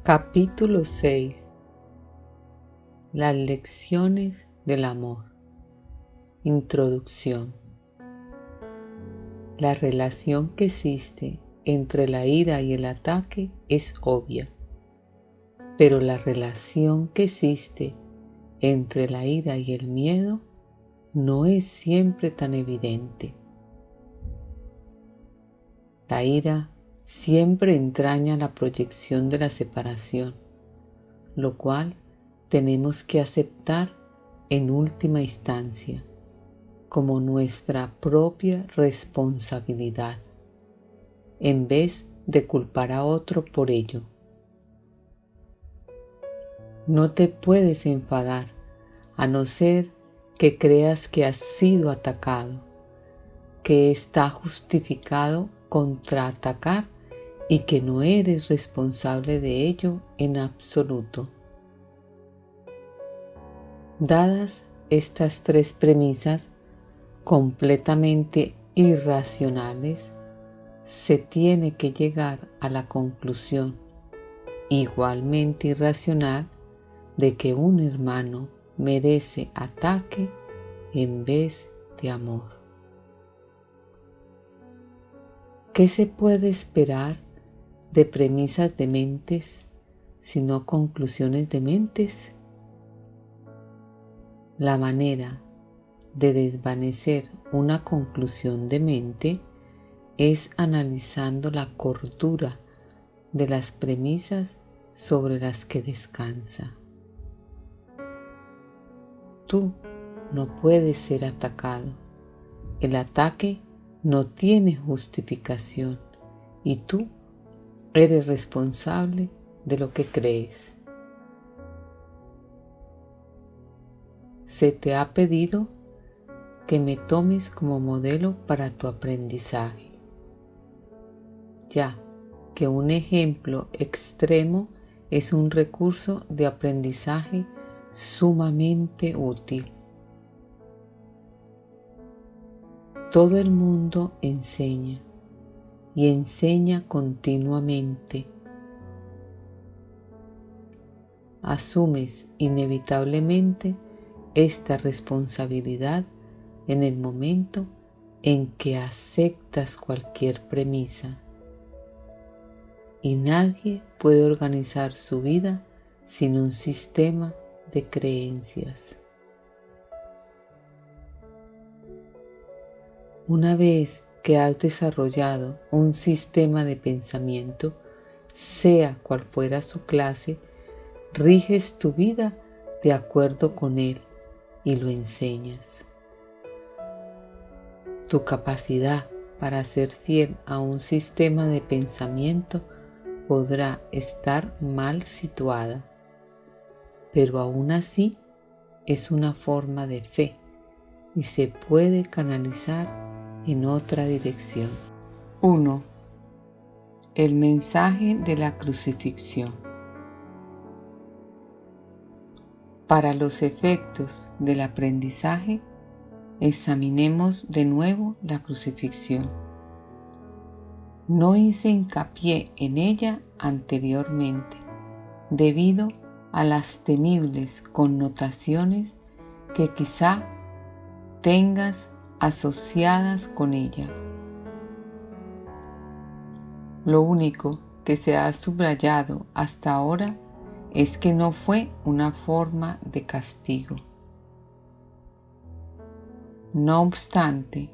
Capítulo 6. Las lecciones del amor. Introducción. La relación que existe entre la ira y el ataque es obvia, pero la relación que existe entre la ira y el miedo no es siempre tan evidente. La ira siempre entraña la proyección de la separación, lo cual tenemos que aceptar en última instancia como nuestra propia responsabilidad, en vez de culpar a otro por ello. No te puedes enfadar a no ser que creas que has sido atacado, que está justificado contraatacar y que no eres responsable de ello en absoluto. Dadas estas tres premisas completamente irracionales, se tiene que llegar a la conclusión, igualmente irracional, de que un hermano merece ataque en vez de amor. ¿Qué se puede esperar de premisas dementes, sino conclusiones dementes? La manera de desvanecer una conclusión demente es analizando la cordura de las premisas sobre las que descansa. Tú no puedes ser atacado. El ataque no tiene justificación y tú eres responsable de lo que crees. Se te ha pedido que me tomes como modelo para tu aprendizaje, ya que un ejemplo extremo es un recurso de aprendizaje sumamente útil. Todo el mundo enseña y enseña continuamente. Asumes inevitablemente esta responsabilidad en el momento en que aceptas cualquier premisa. Y nadie puede organizar su vida sin un sistema de creencias. Una vez que has desarrollado un sistema de pensamiento, sea cual fuera su clase, riges tu vida de acuerdo con él y lo enseñas. Tu capacidad para ser fiel a un sistema de pensamiento podrá estar mal situada, pero aún así es una forma de fe y se puede canalizar en otra dirección. 1. El mensaje de la crucifixión. Para los efectos del aprendizaje, examinemos de nuevo la crucifixión. No hice hincapié en ella anteriormente, debido a las temibles connotaciones que quizá tengas asociadas con ella. Lo único que se ha subrayado hasta ahora es que no fue una forma de castigo. No obstante,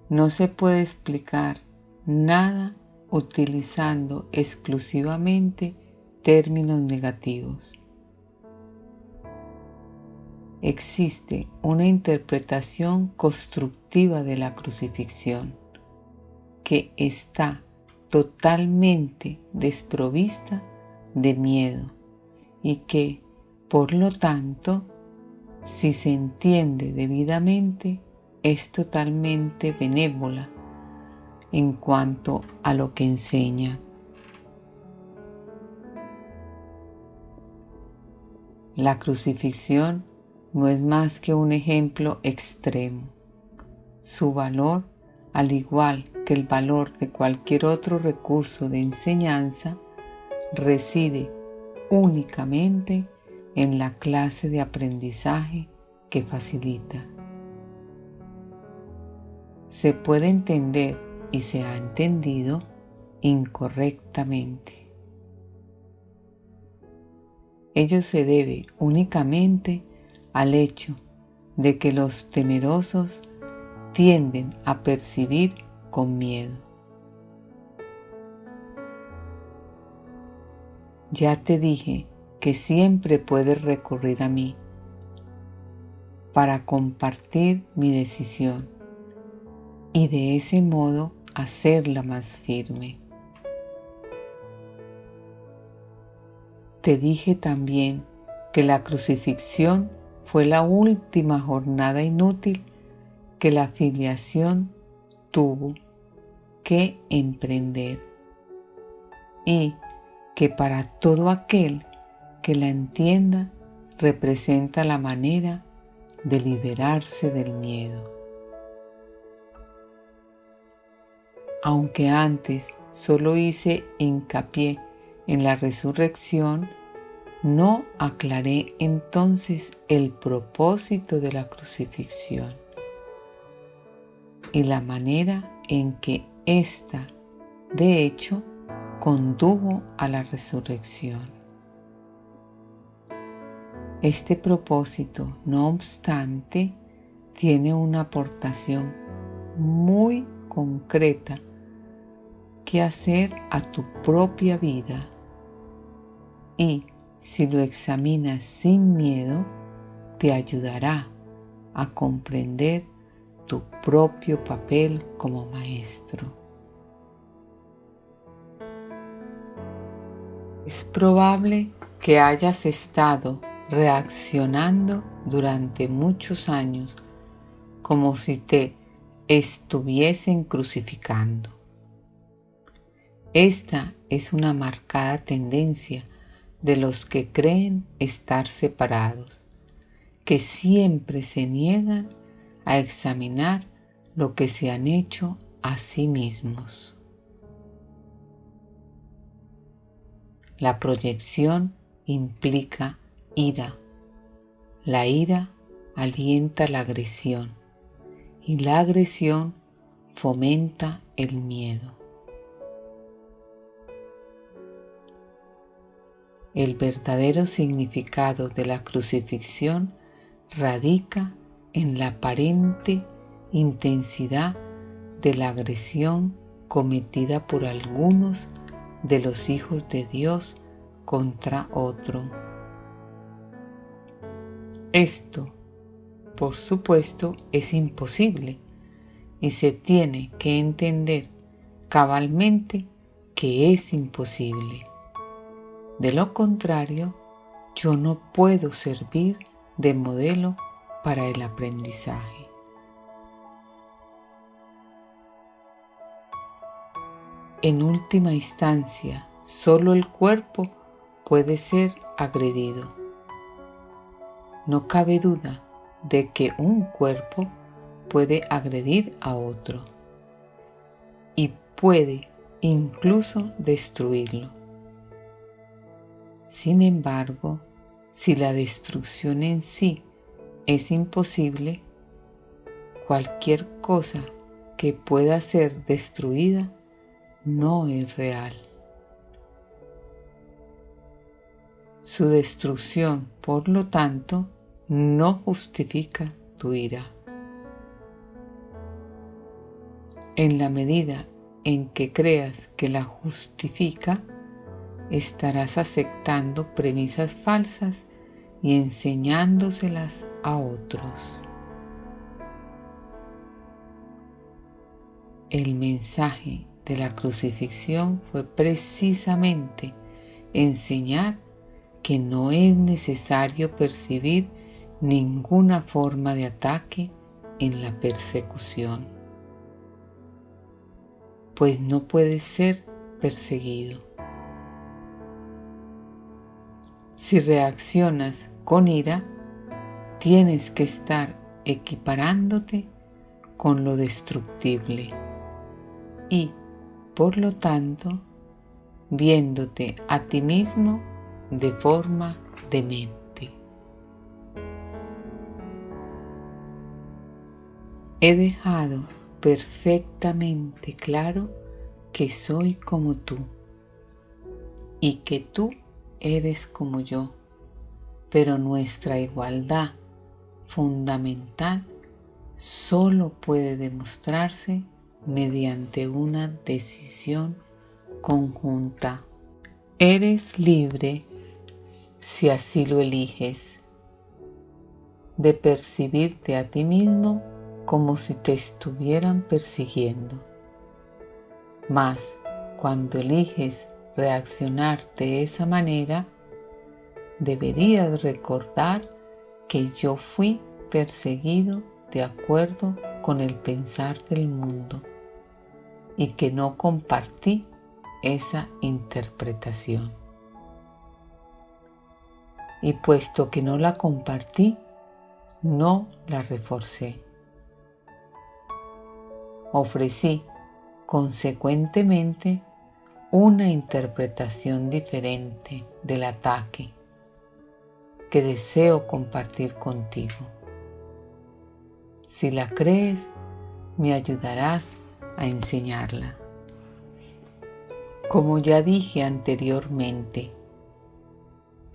no se puede explicar nada utilizando exclusivamente términos negativos. Existe una interpretación constructiva de la crucifixión que está totalmente desprovista de miedo y que, por lo tanto, si se entiende debidamente, es totalmente benévola en cuanto a lo que enseña. La crucifixión no es más que un ejemplo extremo. Su valor, al igual que el valor de cualquier otro recurso de enseñanza, reside únicamente en la clase de aprendizaje que facilita. Se puede entender y se ha entendido incorrectamente. Ello se debe únicamente al hecho de que los temerosos tienden a percibir con miedo. Ya te dije que siempre puedes recurrir a mí para compartir mi decisión y de ese modo hacerla más firme. Te dije también que la crucifixión fue la última jornada inútil que la filiación tuvo que emprender y que para todo aquel que la entienda representa la manera de liberarse del miedo. Aunque antes solo hice hincapié en la resurrección, no aclaré entonces el propósito de la crucifixión y la manera en que ésta, de hecho, condujo a la resurrección. Este propósito, no obstante, tiene una aportación muy concreta que hacer a tu propia vida y, si lo examinas sin miedo, te ayudará a comprender tu propio papel como maestro. Es probable que hayas estado reaccionando durante muchos años como si te estuviesen crucificando. Esta es una marcada tendencia de los que creen estar separados, que siempre se niegan a examinar lo que se han hecho a sí mismos. La proyección implica ira. La ira alienta la agresión y la agresión fomenta el miedo. El verdadero significado de la crucifixión radica en la aparente intensidad de la agresión cometida por algunos de los hijos de Dios contra otro. Esto, por supuesto, es imposible y se tiene que entender cabalmente que es imposible. De lo contrario, yo no puedo servir de modelo para el aprendizaje. En última instancia, solo el cuerpo puede ser agredido. No cabe duda de que un cuerpo puede agredir a otro y puede incluso destruirlo. Sin embargo, si la destrucción en sí es imposible, cualquier cosa que pueda ser destruida no es real. Su destrucción, por lo tanto, no justifica tu ira. En la medida en que creas que la justifica, estarás aceptando premisas falsas y enseñándoselas a otros. El mensaje de la crucifixión fue precisamente enseñar que no es necesario percibir ninguna forma de ataque en la persecución, pues no puedes ser perseguido. Si reaccionas con ira, tienes que estar equiparándote con lo destructible y, por lo tanto, viéndote a ti mismo de forma demente. He dejado perfectamente claro que soy como tú y que tú eres como yo, pero nuestra igualdad fundamental solo puede demostrarse mediante una decisión conjunta. Eres libre, si así lo eliges, de percibirte a ti mismo como si te estuvieran persiguiendo. Mas, cuando eliges reaccionar de esa manera, deberías recordar que yo fui perseguido de acuerdo con el pensar del mundo y que no compartí esa interpretación. Y puesto que no la compartí, no la reforcé. Ofrecí, consecuentemente, una interpretación diferente del ataque que deseo compartir contigo. Si la crees, me ayudarás a enseñarla. Como ya dije anteriormente,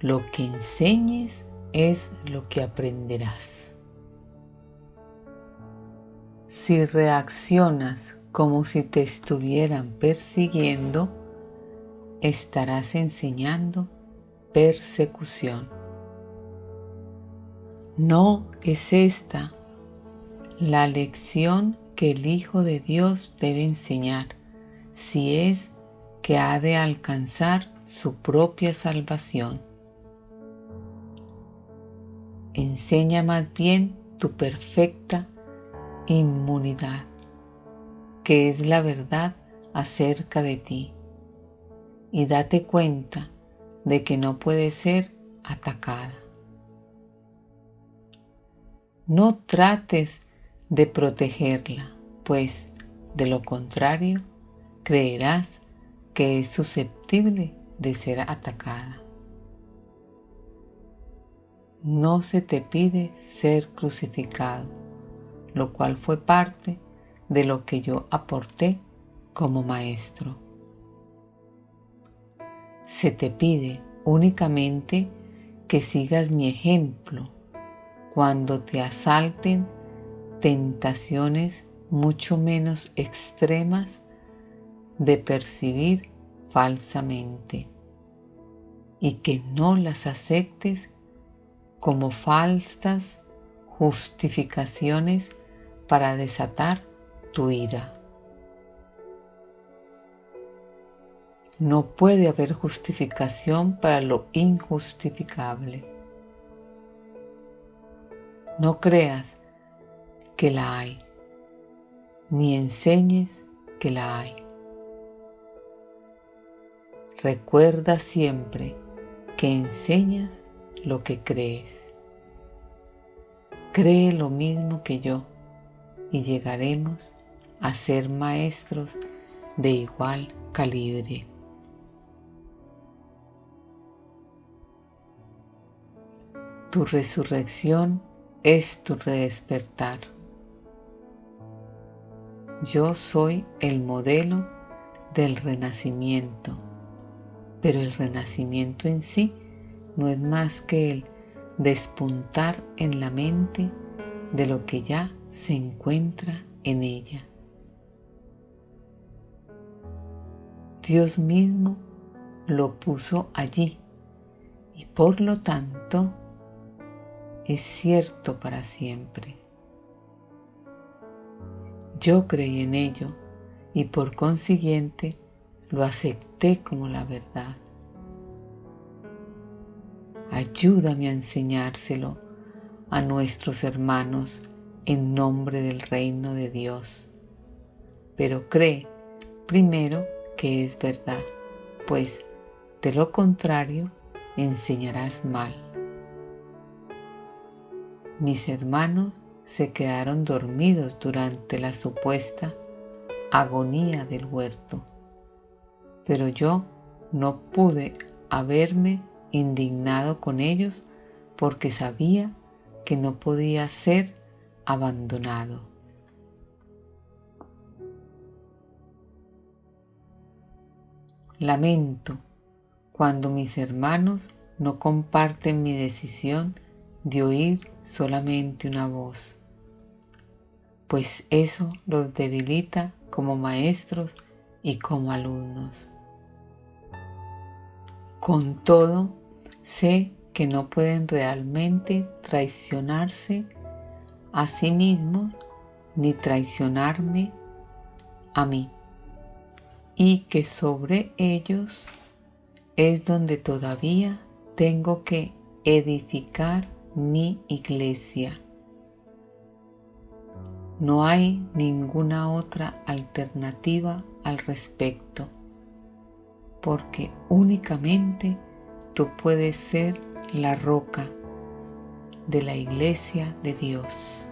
lo que enseñes es lo que aprenderás. Si reaccionas como si te estuvieran persiguiendo, estarás enseñando persecución. No es esta la lección que el Hijo de Dios debe enseñar, si es que ha de alcanzar su propia salvación. Enseña más bien tu perfecta inmunidad, que es la verdad acerca de ti, y date cuenta de que no puede ser atacada. No trates de protegerla, pues de lo contrario creerás que es susceptible de ser atacada. No se te pide ser crucificado, lo cual fue parte de lo que yo aporté como maestro. Se te pide únicamente que sigas mi ejemplo cuando te asalten tentaciones mucho menos extremas de percibir falsamente, y que no las aceptes como falsas justificaciones para desatar tu ira. No puede haber justificación para lo injustificable. No creas que la hay, ni enseñes que la hay. Recuerda siempre que enseñas lo que crees. Cree lo mismo que yo y llegaremos a ser maestros de igual calibre. Tu resurrección es tu redespertar. Yo soy el modelo del renacimiento, pero el renacimiento en sí no es más que el despuntar en la mente de lo que ya se encuentra en ella. Dios mismo lo puso allí y por lo tanto es cierto para siempre. Yo creí en ello y por consiguiente lo acepté como la verdad. Ayúdame a enseñárselo a nuestros hermanos en nombre del reino de Dios. Pero cree primero que es verdad, pues de lo contrario enseñarás mal. Mis hermanos se quedaron dormidos durante la supuesta agonía del huerto, pero yo no pude haberme indignado con ellos porque sabía que no podía ser abandonado. Lamento cuando mis hermanos no comparten mi decisión de oír solamente una voz, pues eso los debilita como maestros y como alumnos. Con todo, sé que no pueden realmente traicionarse a sí mismos ni traicionarme a mí, y que sobre ellos es donde todavía tengo que edificar mi iglesia. No hay ninguna otra alternativa al respecto, porque únicamente tú puedes ser la roca de la iglesia de Dios.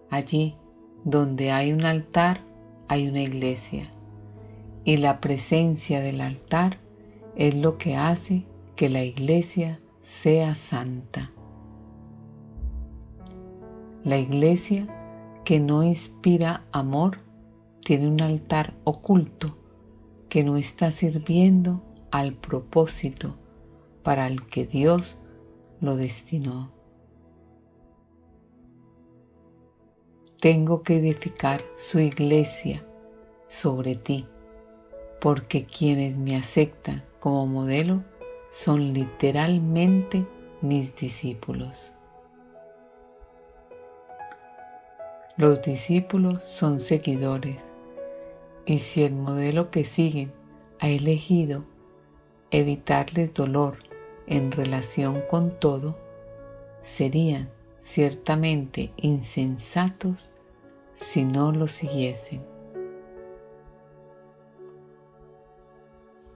Allí donde hay un altar, hay una iglesia, y la presencia del altar es lo que hace que la iglesia sea santa. La iglesia que no inspira amor tiene un altar oculto que no está sirviendo al propósito para el que Dios lo destinó. Tengo que edificar su iglesia sobre ti, porque quienes me aceptan como modelo son literalmente mis discípulos. Los discípulos son seguidores, y si el modelo que siguen ha elegido evitarles dolor en relación con todo, serían ciertamente insensatos si no lo siguiesen.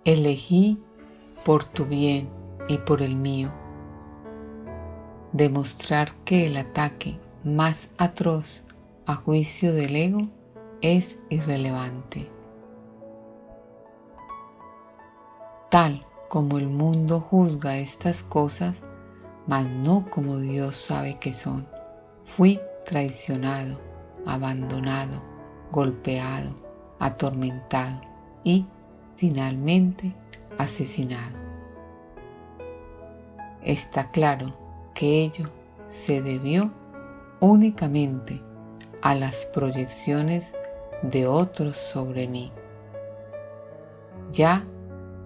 Elegí por tu bien y por el mío demostrar que el ataque más atroz a juicio del ego es irrelevante. Tal como el mundo juzga estas cosas, mas no como Dios sabe que son. Fui traicionado, abandonado, golpeado, atormentado y, finalmente, asesinado. Está claro que ello se debió únicamente a las proyecciones de otros sobre mí, ya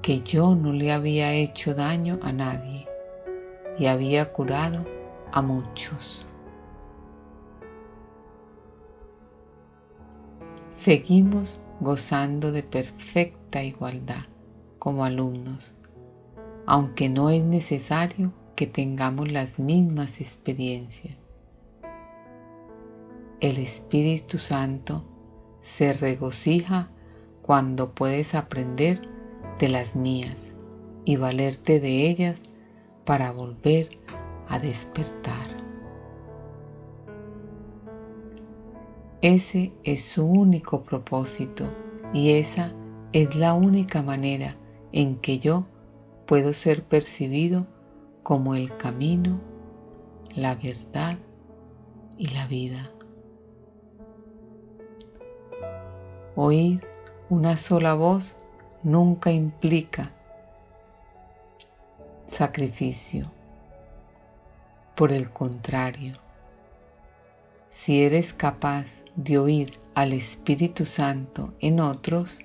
que yo no le había hecho daño a nadie y había curado a muchos. Seguimos gozando de perfecta igualdad como alumnos, aunque no es necesario que tengamos las mismas experiencias. El Espíritu Santo se regocija cuando puedes aprender de las mías y valerte de ellas para volver a despertar. Ese es su único propósito y esa es la única manera en que yo puedo ser percibido como el camino, la verdad y la vida. Oír una sola voz nunca implica sacrificio. Por el contrario, si eres capaz de oír al Espíritu Santo en otros,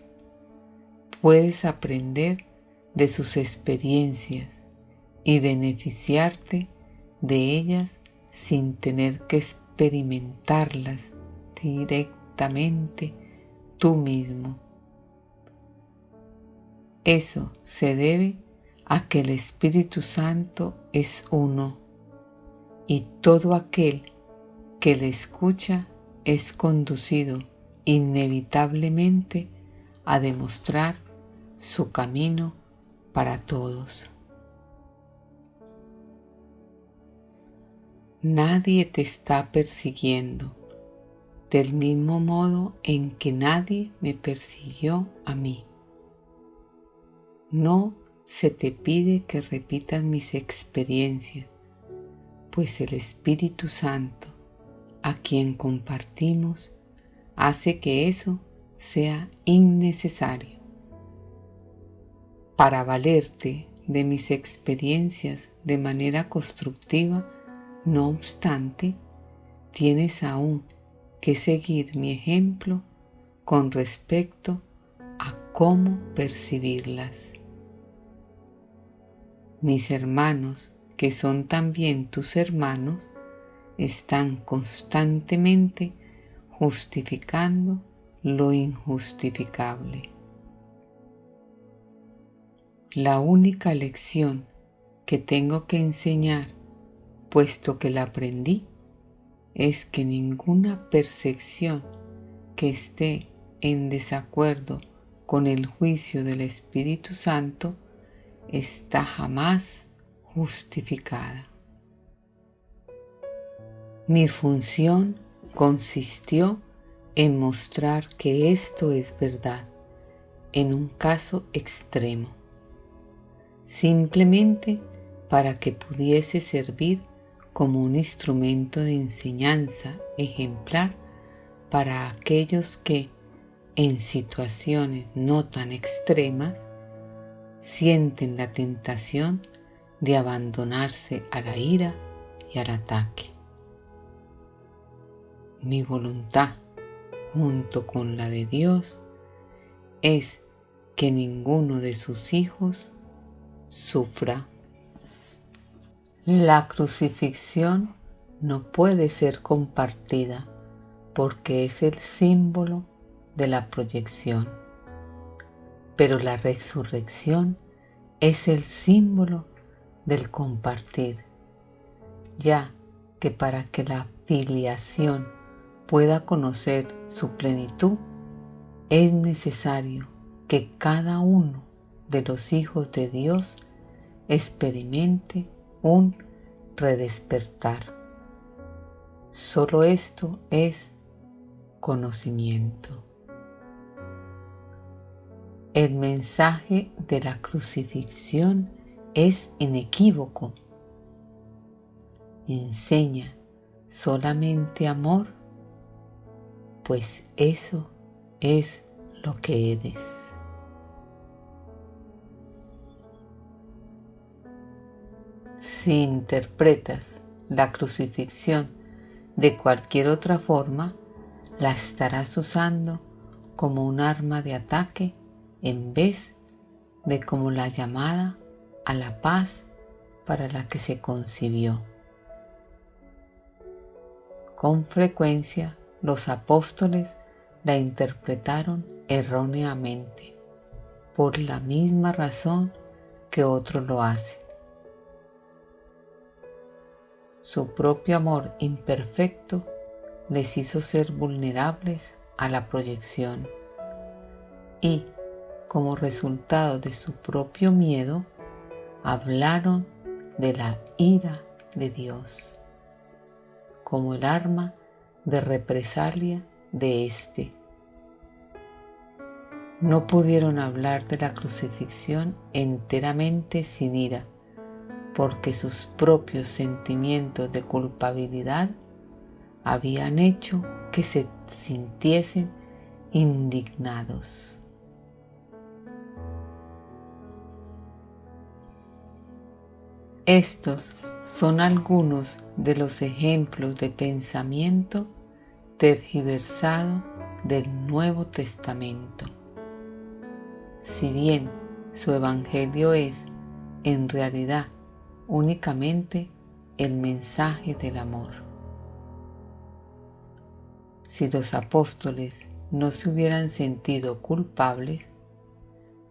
puedes aprender de sus experiencias y beneficiarte de ellas sin tener que experimentarlas directamente tú mismo. Eso se debe a que el Espíritu Santo es uno y todo aquel que le escucha es conducido inevitablemente a demostrar su camino para todos. Nadie te está persiguiendo, del mismo modo en que nadie me persiguió a mí. No se te pide que repitas mis experiencias, pues el Espíritu Santo, a quien compartimos, hace que eso sea innecesario. Para valerte de mis experiencias de manera constructiva, no obstante, tienes aún que seguir mi ejemplo con respecto a cómo percibirlas. Mis hermanos, que son también tus hermanos, están constantemente justificando lo injustificable. La única lección que tengo que enseñar, puesto que la aprendí, es que ninguna percepción que esté en desacuerdo con el juicio del Espíritu Santo está jamás justificada. Mi función consistió en mostrar que esto es verdad en un caso extremo, simplemente para que pudiese servir como un instrumento de enseñanza ejemplar para aquellos que, en situaciones no tan extremas, sienten la tentación de abandonarse a la ira y al ataque. Mi voluntad, junto con la de Dios, es que ninguno de sus hijos sufra. La crucifixión no puede ser compartida porque es el símbolo de la proyección, pero la resurrección es el símbolo del compartir, ya que para que la filiación pueda conocer su plenitud, es necesario que cada uno de los hijos de Dios experimente un redespertar. Solo esto es conocimiento. El mensaje de la crucifixión es inequívoco. Enseña solamente amor, pues eso es lo que eres. Si interpretas la crucifixión de cualquier otra forma, la estarás usando como un arma de ataque en vez de como la llamada a la paz para la que se concibió. Con frecuencia los apóstoles la interpretaron erróneamente, por la misma razón que otros lo hacen. Su propio amor imperfecto les hizo ser vulnerables a la proyección y, como resultado de su propio miedo, hablaron de la ira de Dios como el arma de represalia de éste. No pudieron hablar de la crucifixión enteramente sin ira, porque sus propios sentimientos de culpabilidad habían hecho que se sintiesen indignados. Estos son algunos de los ejemplos de pensamiento tergiversado del Nuevo Testamento. Si bien su evangelio es, en realidad, únicamente el mensaje del amor. Si los apóstoles no se hubieran sentido culpables,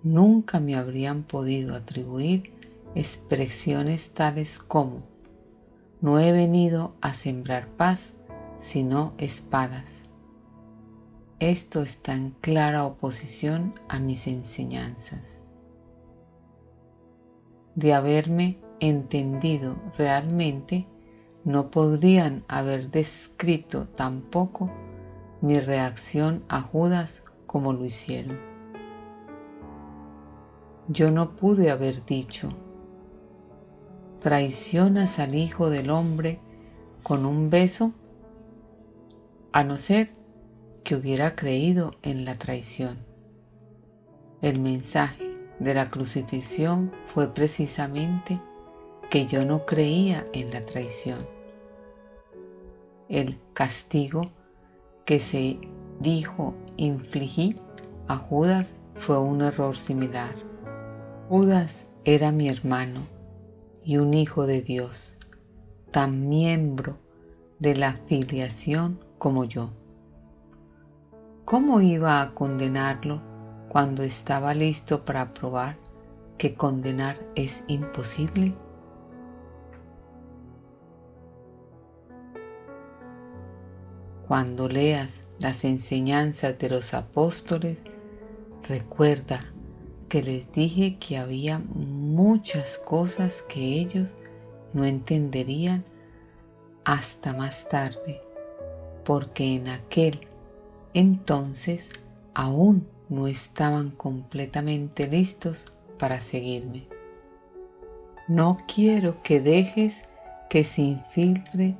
nunca me habrían podido atribuir expresiones tales como: no he venido a sembrar paz, sino espadas. Esto está en clara oposición a mis enseñanzas. De haberme entendido realmente, no podrían haber descrito tampoco mi reacción a Judas como lo hicieron. yo no pude haber dicho: traicionas al Hijo del Hombre con un beso, a no ser que hubiera creído en la traición. El mensaje de la crucifixión fue precisamente que yo no creía en la traición. El castigo que se dijo infligí a Judas fue un error similar. Judas era mi hermano y un hijo de Dios, tan miembro de la filiación como yo. ¿Cómo iba a condenarlo cuando estaba listo para probar que condenar es imposible? Cuando leas las enseñanzas de los apóstoles, recuerda que les dije que había muchas cosas que ellos no entenderían hasta más tarde, porque en aquel entonces aún no estaban completamente listos para seguirme. No quiero que dejes que se infiltre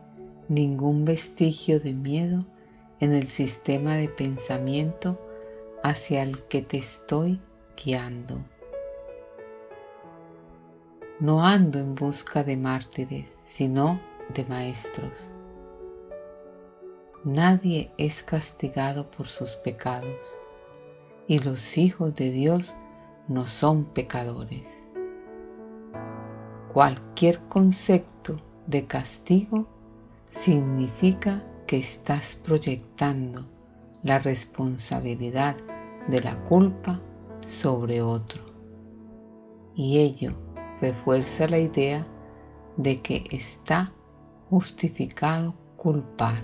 ningún vestigio de miedo en el sistema de pensamiento hacia el que te estoy guiando. No ando en busca de mártires, sino de maestros. Nadie es castigado por sus pecados, y los hijos de Dios no son pecadores. Cualquier concepto de castigo significa que estás proyectando la responsabilidad de la culpa sobre otro, y ello refuerza la idea de que está justificado culpar.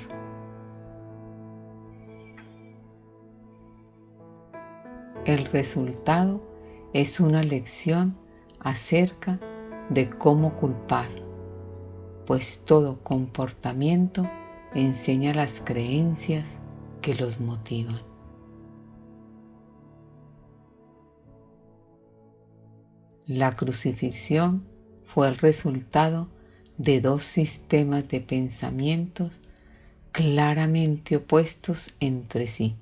El resultado es una lección acerca de cómo culpar, pues todo comportamiento enseña las creencias que los motivan. La crucifixión fue el resultado de dos sistemas de pensamientos claramente opuestos entre sí.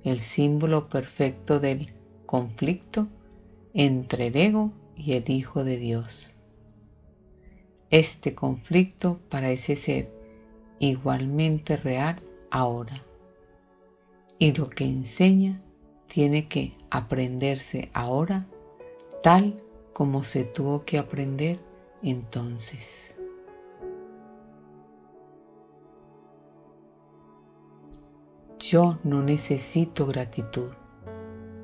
El símbolo perfecto del conflicto entre el ego y el Hijo de Dios. Este conflicto parece ser igualmente real ahora, y lo que enseña tiene que aprenderse ahora tal como se tuvo que aprender entonces. Yo no necesito gratitud,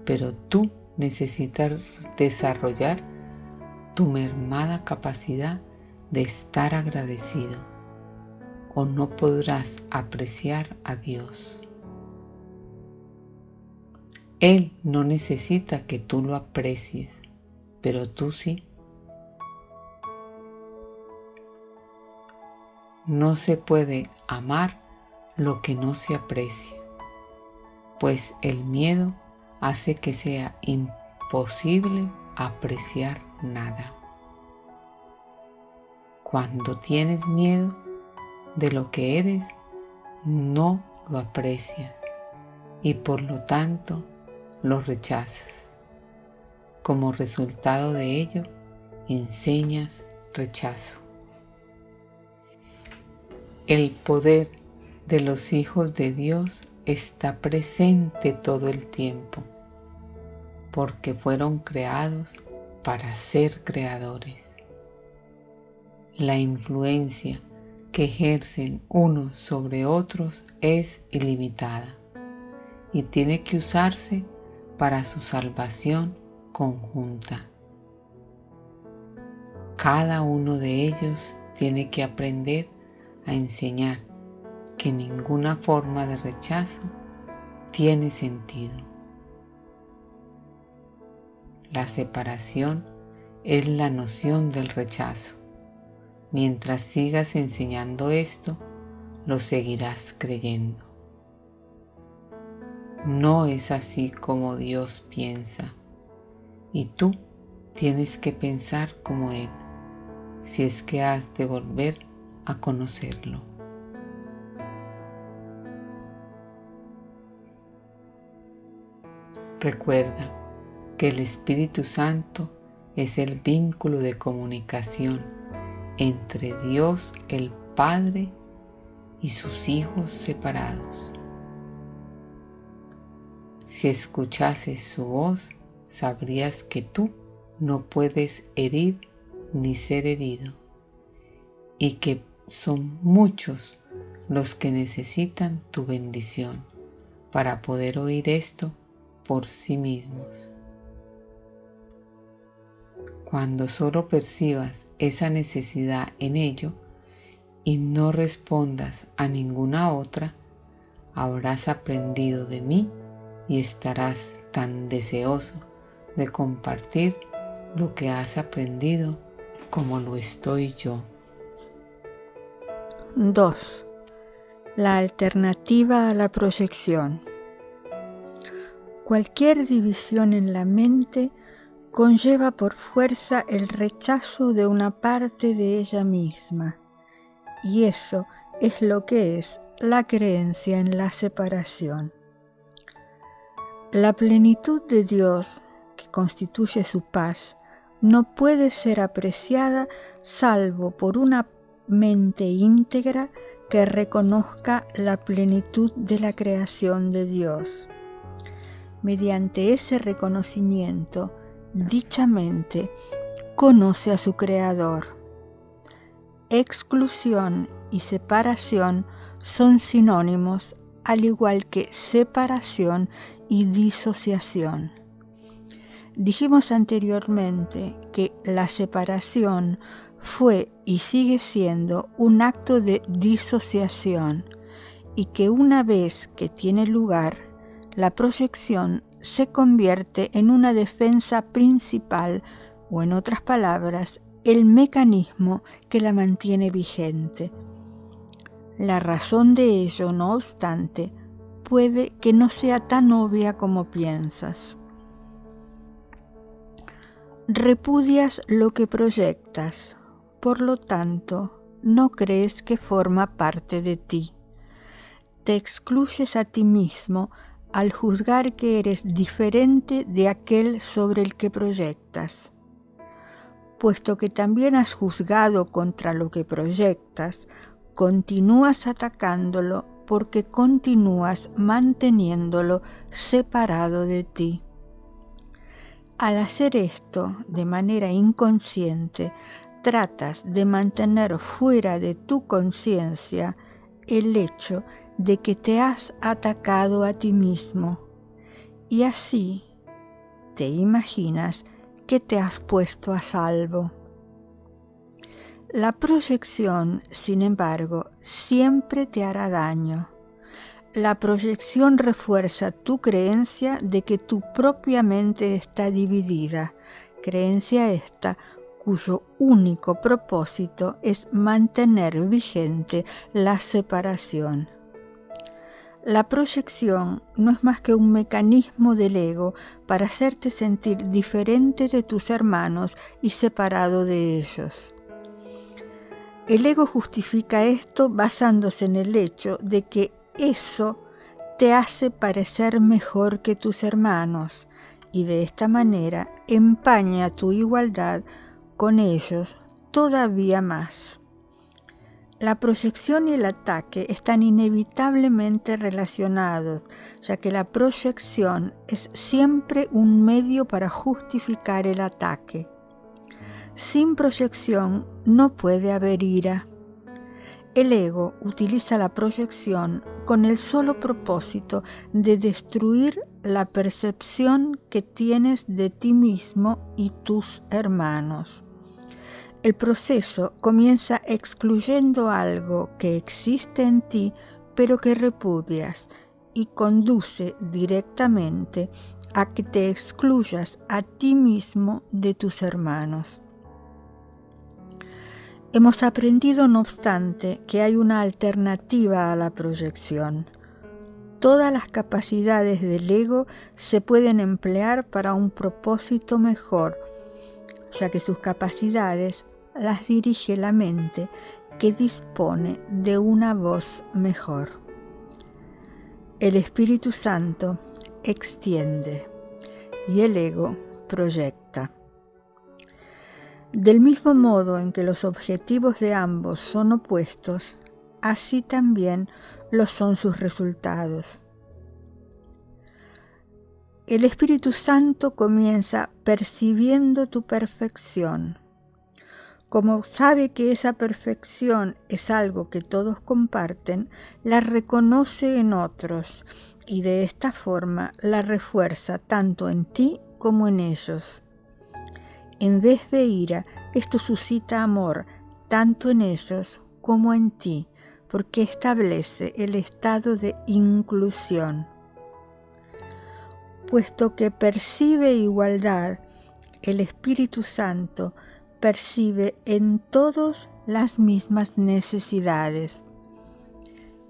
pero tú necesitas desarrollar tu mermada capacidad de estar agradecido, o no podrás apreciar a Dios. Él no necesita que tú lo aprecies, pero tú sí. No se puede amar lo que no se aprecia, pues el miedo hace que sea imposible apreciar nada. Cuando tienes miedo de lo que eres, no lo aprecias y por lo tanto lo rechazas. Como resultado de ello, enseñas rechazo. El poder de los hijos de Dios está presente todo el tiempo, porque fueron creados para ser creadores. La influencia que ejercen unos sobre otros es ilimitada y tiene que usarse para su salvación conjunta. Cada uno de ellos tiene que aprender a enseñar que ninguna forma de rechazo tiene sentido. La separación es la noción del rechazo. Mientras sigas enseñando esto, lo seguirás creyendo. No es así como Dios piensa, y tú tienes que pensar como Él, si es que has de volver a conocerlo. Recuerda que el Espíritu Santo es el vínculo de comunicación entre Dios el Padre y sus hijos separados. Si escuchases su voz, sabrías que tú no puedes herir ni ser herido, y que son muchos los que necesitan tu bendición para poder oír esto por sí mismos. Cuando solo percibas esa necesidad en ello y no respondas a ninguna otra, habrás aprendido de mí y estarás tan deseoso de compartir lo que has aprendido como lo estoy yo. 2. La alternativa a la proyección. Cualquier división en la mente conlleva por fuerza el rechazo de una parte de ella misma, y eso es lo que es la creencia en la separación. La plenitud de Dios, que constituye su paz, no puede ser apreciada salvo por una mente íntegra que reconozca la plenitud de la creación de Dios. Mediante ese reconocimiento, dicha mente conoce a su Creador. Exclusión y separación son sinónimos, al igual que separación y disociación. Dijimos anteriormente que la separación fue y sigue siendo un acto de disociación, y que una vez que tiene lugar, la proyección se convierte en una defensa principal, o en otras palabras, el mecanismo que la mantiene vigente. La razón de ello, no obstante, puede que no sea tan obvia como piensas. Repudias lo que proyectas, por lo tanto, no crees que forma parte de ti. Te excluyes a ti mismo al juzgar que eres diferente de aquel sobre el que proyectas. Puesto que también has juzgado contra lo que proyectas, continúas atacándolo porque continúas manteniéndolo separado de ti. Al hacer esto de manera inconsciente, tratas de mantener fuera de tu conciencia el hecho de que te has atacado a ti mismo, y así te imaginas que te has puesto a salvo. La proyección, sin embargo, siempre te hará daño. La proyección refuerza tu creencia de que tu propia mente está dividida, creencia esta cuyo único propósito es mantener vigente la separación. La proyección no es más que un mecanismo del ego para hacerte sentir diferente de tus hermanos y separado de ellos. El ego justifica esto basándose en el hecho de que eso te hace parecer mejor que tus hermanos, y de esta manera empaña tu igualdad con ellos todavía más. La proyección y el ataque están inevitablemente relacionados, ya que la proyección es siempre un medio para justificar el ataque. Sin proyección no puede haber ira. El ego utiliza la proyección con el solo propósito de destruir la percepción que tienes de ti mismo y tus hermanos. El proceso comienza excluyendo algo que existe en ti, pero que repudias, y conduce directamente a que te excluyas a ti mismo de tus hermanos. Hemos aprendido, no obstante, que hay una alternativa a la proyección. todas las capacidades del ego se pueden emplear para un propósito mejor, ya que sus capacidades las dirige la mente que dispone de una voz mejor. El Espíritu Santo extiende y el ego proyecta. Del mismo modo en que los objetivos de ambos son opuestos, así también lo son sus resultados. El Espíritu Santo comienza percibiendo tu perfección. Como sabe que esa perfección es algo que todos comparten, la reconoce en otros y de esta forma la refuerza tanto en ti como en ellos. En vez de ira, esto suscita amor tanto en ellos como en ti, porque establece el estado de inclusión. Puesto que percibe igualdad, el Espíritu Santo percibe en todos las mismas necesidades.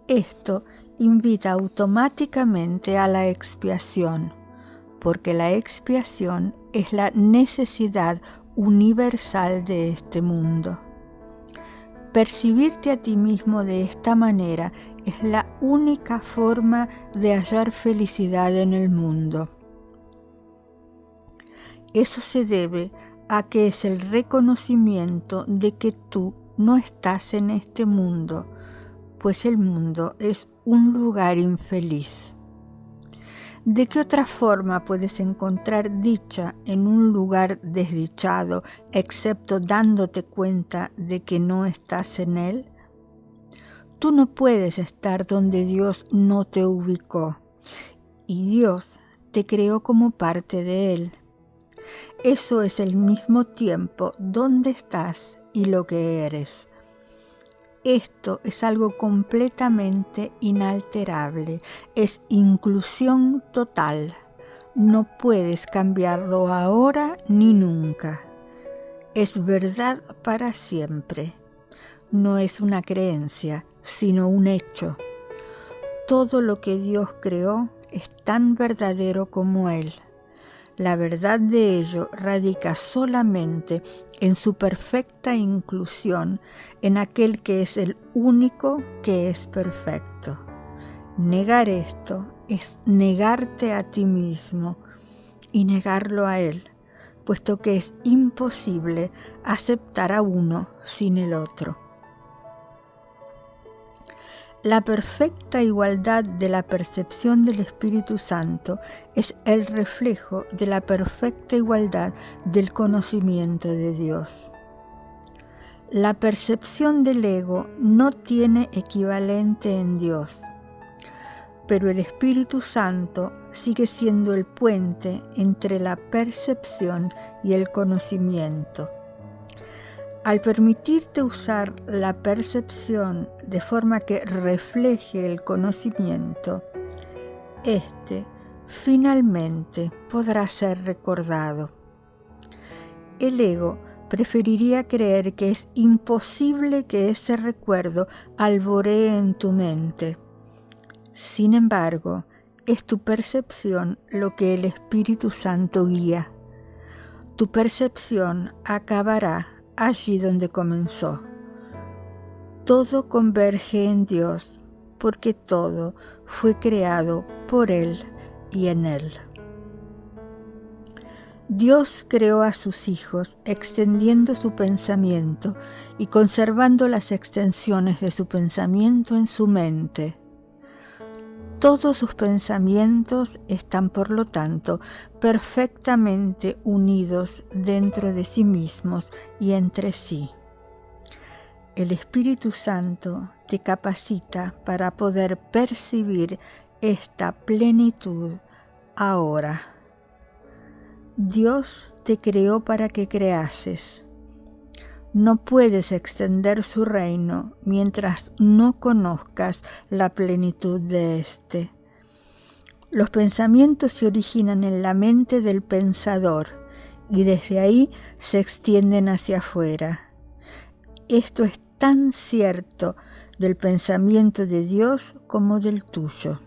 Esto invita automáticamente a la expiación, porque la expiación es la necesidad universal de este mundo. Percibirte a ti mismo de esta manera es la única forma de hallar felicidad en el mundo. Eso se debe a que es el reconocimiento de que tú no estás en este mundo, pues el mundo es un lugar infeliz. ¿De qué otra forma puedes encontrar dicha en un lugar desdichado, excepto dándote cuenta de que no estás en él? Tú no puedes estar donde Dios no te ubicó, y Dios te creó como parte de él. Eso es al mismo tiempo donde estás y lo que eres. Esto es algo completamente inalterable, es inclusión total. No puedes cambiarlo ahora ni nunca. Es verdad para siempre. No es una creencia, sino un hecho. Todo lo que Dios creó es tan verdadero como Él. La verdad de ello radica solamente en su perfecta inclusión en aquel que es el único que es perfecto. Negar esto es negarte a ti mismo y negarlo a Él, puesto que es imposible aceptar a uno sin el otro. La perfecta igualdad de la percepción del Espíritu Santo es el reflejo de la perfecta igualdad del conocimiento de Dios. La percepción del ego no tiene equivalente en Dios, pero el Espíritu Santo sigue siendo el puente entre la percepción y el conocimiento. Al permitirte usar la percepción de forma que refleje el conocimiento, este finalmente podrá ser recordado. El ego preferiría creer que es imposible que ese recuerdo alboree en tu mente. Sin embargo, es tu percepción lo que el Espíritu Santo guía. Tu percepción acabará allí donde comenzó. Todo converge en Dios, porque todo fue creado por Él y en Él. Dios creó a sus hijos extendiendo su pensamiento y conservando las extensiones de su pensamiento en su mente. Todos sus pensamientos están, por lo tanto, perfectamente unidos dentro de sí mismos y entre sí. El Espíritu Santo te capacita para poder percibir esta plenitud ahora. Dios te creó para que creases. No puedes extender su reino mientras no conozcas la plenitud de éste. Los pensamientos se originan en la mente del pensador y desde ahí se extienden hacia afuera. Esto es tan cierto del pensamiento de Dios como del tuyo.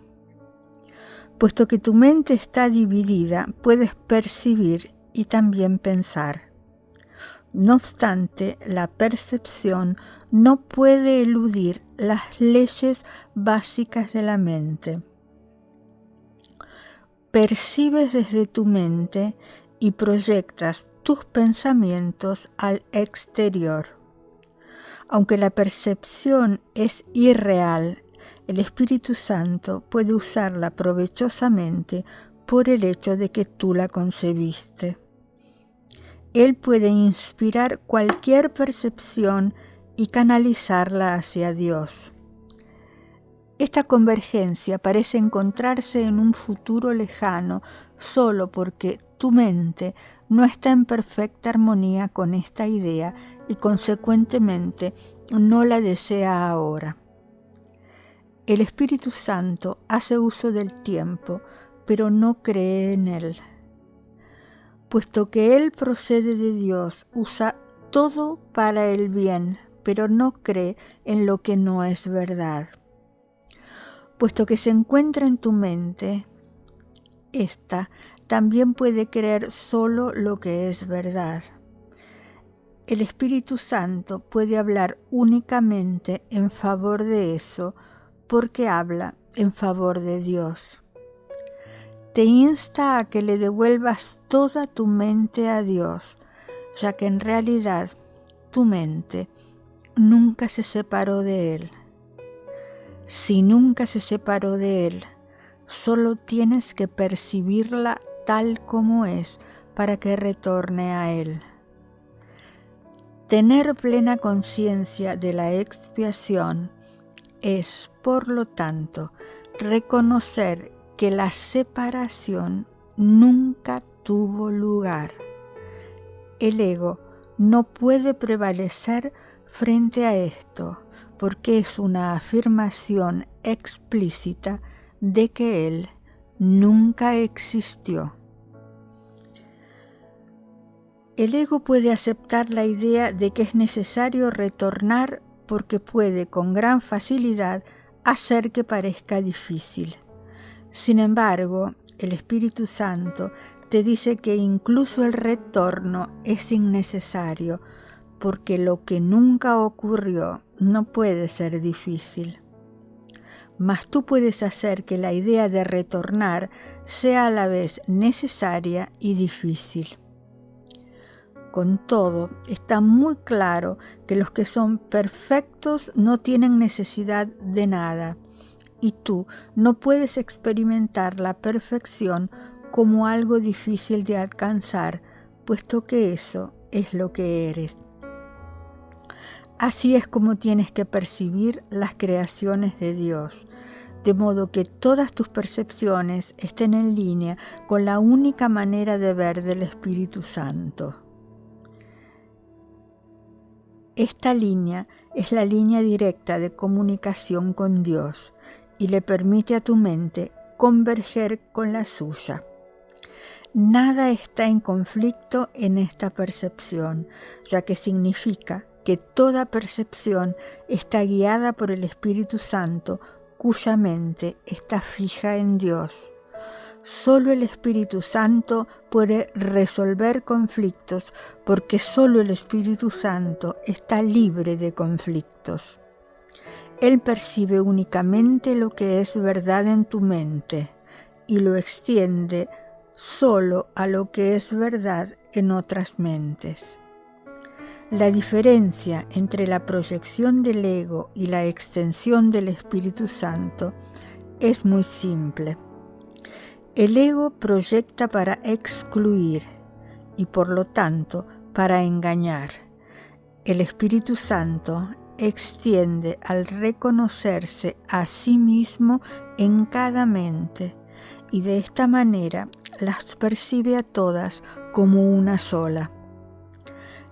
Puesto que tu mente está dividida, puedes percibir y también pensar. No obstante, la percepción no puede eludir las leyes básicas de la mente. Percibes desde tu mente y proyectas tus pensamientos al exterior. Aunque la percepción es irreal, el Espíritu Santo puede usarla provechosamente por el hecho de que tú la concebiste. Él puede inspirar cualquier percepción y canalizarla hacia Dios. Esta convergencia parece encontrarse en un futuro lejano solo porque tu mente no está en perfecta armonía con esta idea y consecuentemente no la desea ahora. El Espíritu Santo hace uso del tiempo, pero no cree en él. Puesto que Él procede de Dios, usa todo para el bien, pero no cree en lo que no es verdad. Puesto que se encuentra en tu mente, ésta también puede creer solo lo que es verdad. El Espíritu Santo puede hablar únicamente en favor de eso, porque habla en favor de Dios. Te insta a que le devuelvas toda tu mente a Dios, ya que en realidad tu mente nunca se separó de Él. Si nunca se separó de Él, solo tienes que percibirla tal como es para que retorne a Él. Tener plena conciencia de la expiación es, por lo tanto, reconocer que la separación nunca tuvo lugar. El ego no puede prevalecer frente a esto, porque es una afirmación explícita de que él nunca existió. El ego puede aceptar la idea de que es necesario retornar porque puede con gran facilidad hacer que parezca difícil. Sin embargo, el Espíritu Santo te dice que incluso el retorno es innecesario, porque lo que nunca ocurrió no puede ser difícil. Mas tú puedes hacer que la idea de retornar sea a la vez necesaria y difícil. Con todo, está muy claro que los que son perfectos no tienen necesidad de nada, y tú no puedes experimentar la perfección como algo difícil de alcanzar, puesto que eso es lo que eres. Así es como tienes que percibir las creaciones de Dios, de modo que todas tus percepciones estén en línea con la única manera de ver del Espíritu Santo. Esta línea es la línea directa de comunicación con Dios y le permite a tu mente converger con la suya. Nada está en conflicto en esta percepción, ya que significa que toda percepción está guiada por el Espíritu Santo, cuya mente está fija en Dios. Solo el Espíritu Santo puede resolver conflictos, porque solo el Espíritu Santo está libre de conflictos. Él percibe únicamente lo que es verdad en tu mente y lo extiende solo a lo que es verdad en otras mentes. La diferencia entre la proyección del ego y la extensión del Espíritu Santo es muy simple. El ego proyecta para excluir y por lo tanto para engañar. El Espíritu Santo extiende al reconocerse a sí mismo en cada mente y de esta manera las percibe a todas como una sola.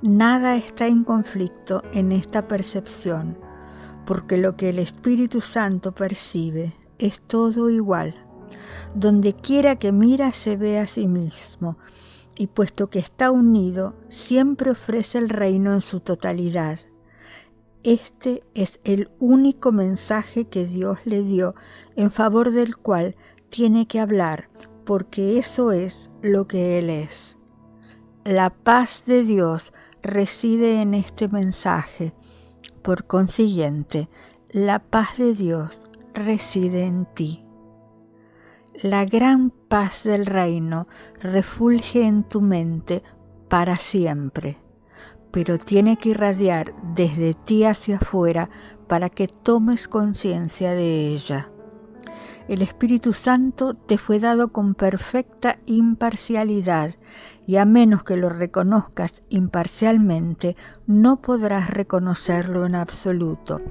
Nada está en conflicto en esta percepción, porque lo que el Espíritu Santo percibe es todo igual. Donde quiera que mira se ve a sí mismo, y puesto que está unido, siempre ofrece el reino en su totalidad. Este es el único mensaje que Dios le dio, en favor del cual tiene que hablar, porque eso es lo que Él es. La paz de Dios reside en este mensaje. Por consiguiente, la paz de Dios reside en ti. La gran paz del reino refulge en tu mente para siempre, pero tiene que irradiar desde ti hacia afuera para que tomes conciencia de ella. El Espíritu Santo te fue dado con perfecta imparcialidad, y a menos que lo reconozcas imparcialmente, no podrás reconocerlo en absoluto.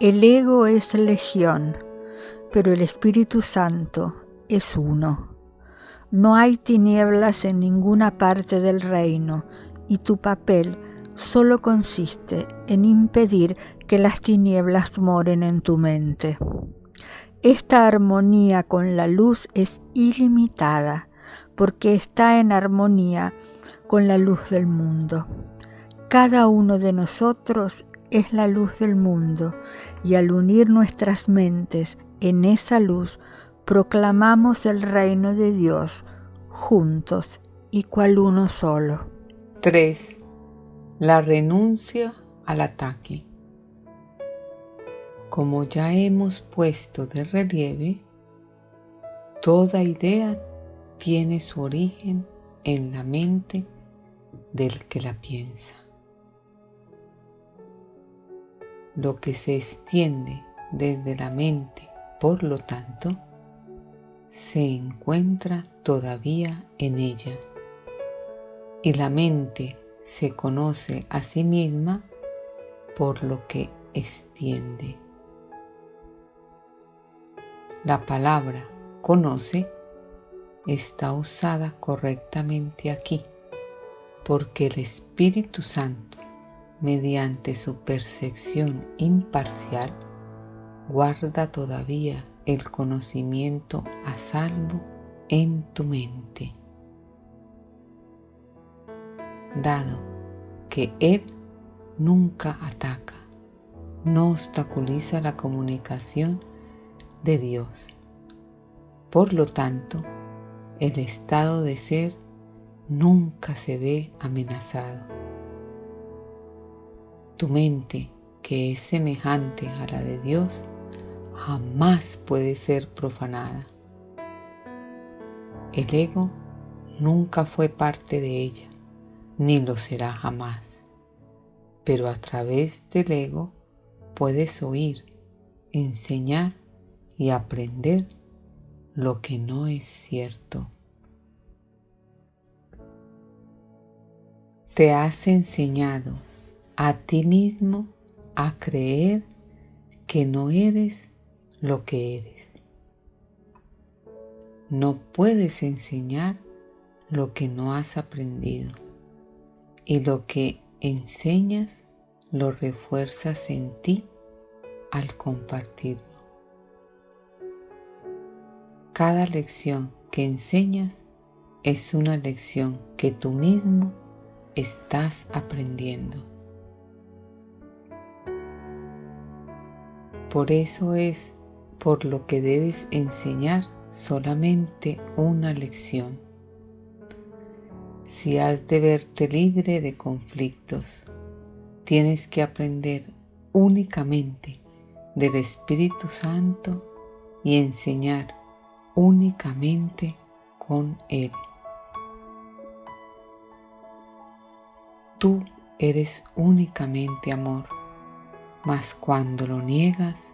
El ego es legión, pero el Espíritu Santo es uno. No hay tinieblas en ninguna parte del reino, y tu papel solo consiste en impedir que las tinieblas moren en tu mente. Esta armonía con la luz es ilimitada, porque está en armonía con la luz del mundo. Cada uno de nosotros es la luz del mundo, y al unir nuestras mentes en esa luz, proclamamos el reino de Dios juntos y cual uno solo. 3. La renuncia al ataque. Como ya hemos puesto de relieve, toda idea tiene su origen en la mente del que la piensa. Lo que se extiende desde la mente, por lo tanto, se encuentra todavía en ella, y la mente se conoce a sí misma por lo que extiende. La palabra conoce está usada correctamente aquí, porque el Espíritu Santo, mediante su percepción imparcial, guarda todavía el conocimiento a salvo en tu mente. Dado que Él nunca ataca, no obstaculiza la comunicación de Dios. Por lo tanto, el estado de ser nunca se ve amenazado. Tu mente, que es semejante a la de Dios, jamás puede ser profanada. El ego nunca fue parte de ella, ni lo será jamás. Pero a través del ego puedes oír, enseñar y aprender lo que no es cierto. Te has enseñado a ti mismo a creer que no eres lo que eres. No puedes enseñar lo que no has aprendido, y lo que enseñas lo refuerzas en ti al compartirlo. Cada lección que enseñas es una lección que tú mismo estás aprendiendo. Por eso es por lo que debes enseñar solamente una lección. Si has de verte libre de conflictos, tienes que aprender únicamente del Espíritu Santo y enseñar únicamente con Él. Tú eres únicamente amor, mas cuando lo niegas,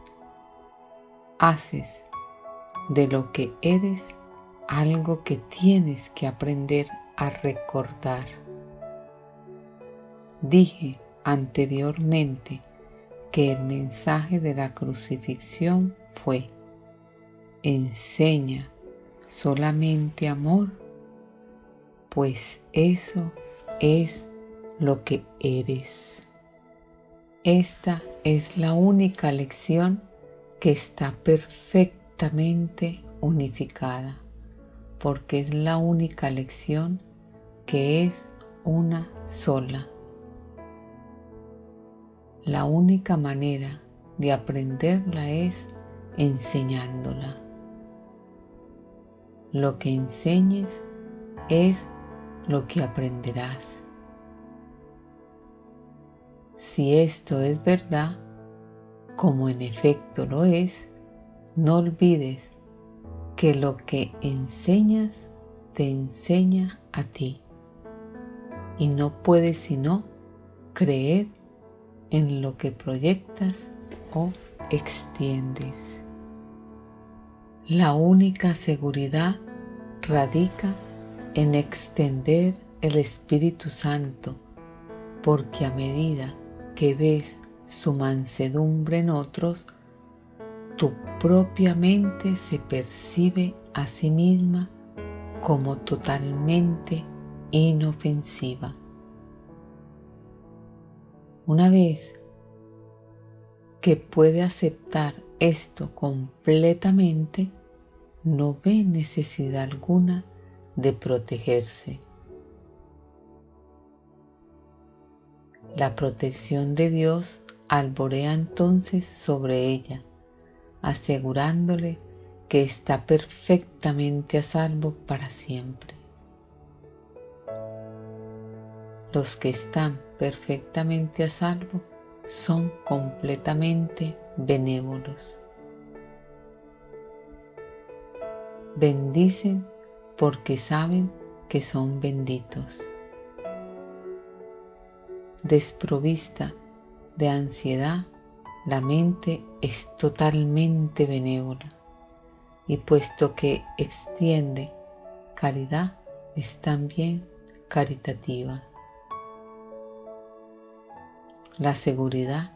haces de lo que eres algo que tienes que aprender a recordar. Dije anteriormente que el mensaje de la crucifixión fue: enseña solamente amor, pues eso es lo que eres. Esta es la única lección que está perfectamente unificada, porque es la única lección que es una sola. La única manera de aprenderla es enseñándola, lo que enseñes es lo que aprenderás. Si esto es verdad, como en efecto lo es, no olvides que lo que enseñas te enseña a ti y no puedes sino creer en lo que proyectas o extiendes. La única seguridad radica en extender el Espíritu Santo, porque a medida que ves su mansedumbre en otros, tu propia mente se percibe a sí misma como totalmente inofensiva. Una vez que puede aceptar esto completamente, no ve necesidad alguna de protegerse. La protección de Dios alborea entonces sobre ella, asegurándole que está perfectamente a salvo para siempre. Los que están perfectamente a salvo son completamente benévolos. Bendicen porque saben que son benditos. Desprovista de ansiedad, la mente es totalmente benévola, y puesto que extiende caridad, es también caritativa. La seguridad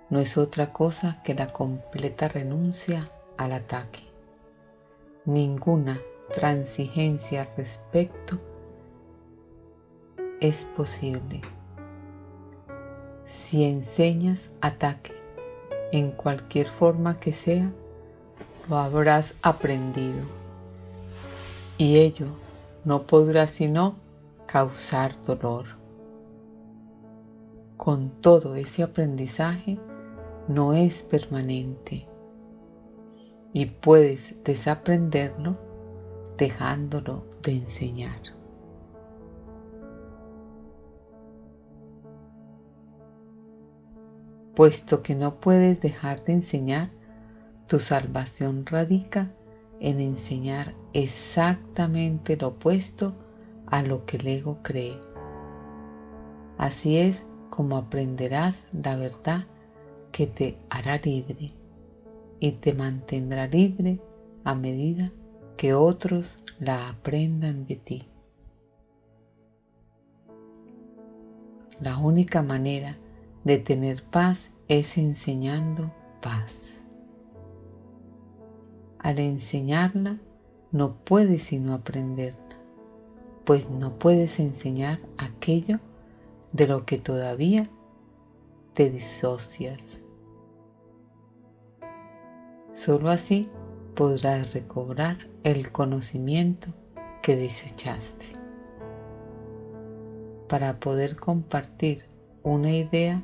no es otra cosa que la completa renuncia al ataque. Ninguna transigencia al respecto es posible. Si enseñas ataque en cualquier forma que sea, lo habrás aprendido, y ello no podrá sino causar dolor. Con todo, ese aprendizaje no es permanente y puedes desaprenderlo dejándolo de enseñar. Puesto que no puedes dejar de enseñar, tu salvación radica en enseñar exactamente lo opuesto a lo que el ego cree. Así es como aprenderás la verdad que te hará libre y te mantendrá libre a medida que otros la aprendan de ti. La única manera de tener paz es enseñando paz. Al enseñarla, no puedes sino aprenderla, pues no puedes enseñar aquello de lo que todavía te disocias. Solo así podrás recobrar el conocimiento que desechaste. Para poder compartir una idea,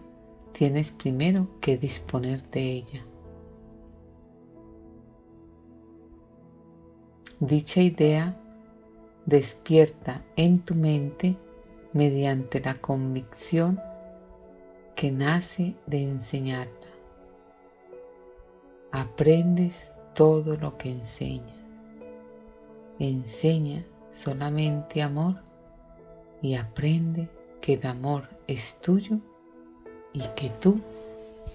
tienes primero que disponer de ella. Dicha idea despierta en tu mente mediante la convicción que nace de enseñarla. Aprendes todo lo que enseña. Enseña solamente amor y aprende que el amor es tuyo y que tú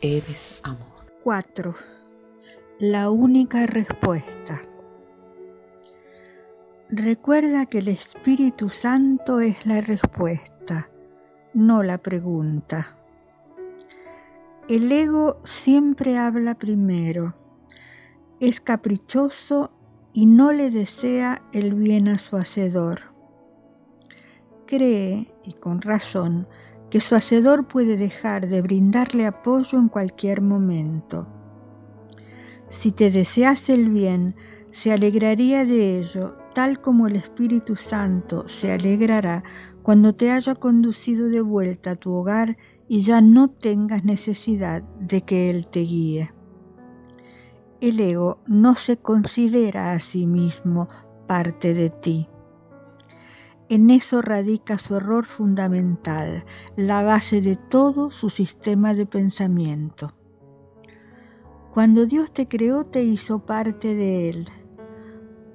eres amor. 4. La única respuesta. Recuerda que el Espíritu Santo es la respuesta, no la pregunta. El ego siempre habla primero, es caprichoso y no le desea el bien a su hacedor. Cree, y con razón, que su hacedor puede dejar de brindarle apoyo en cualquier momento. Si te desease el bien, se alegraría de ello, tal como el Espíritu Santo se alegrará cuando te haya conducido de vuelta a tu hogar y ya no tengas necesidad de que Él te guíe. El ego no se considera a sí mismo parte de ti. En eso radica su error fundamental, la base de todo su sistema de pensamiento. Cuando Dios te creó, te hizo parte de Él.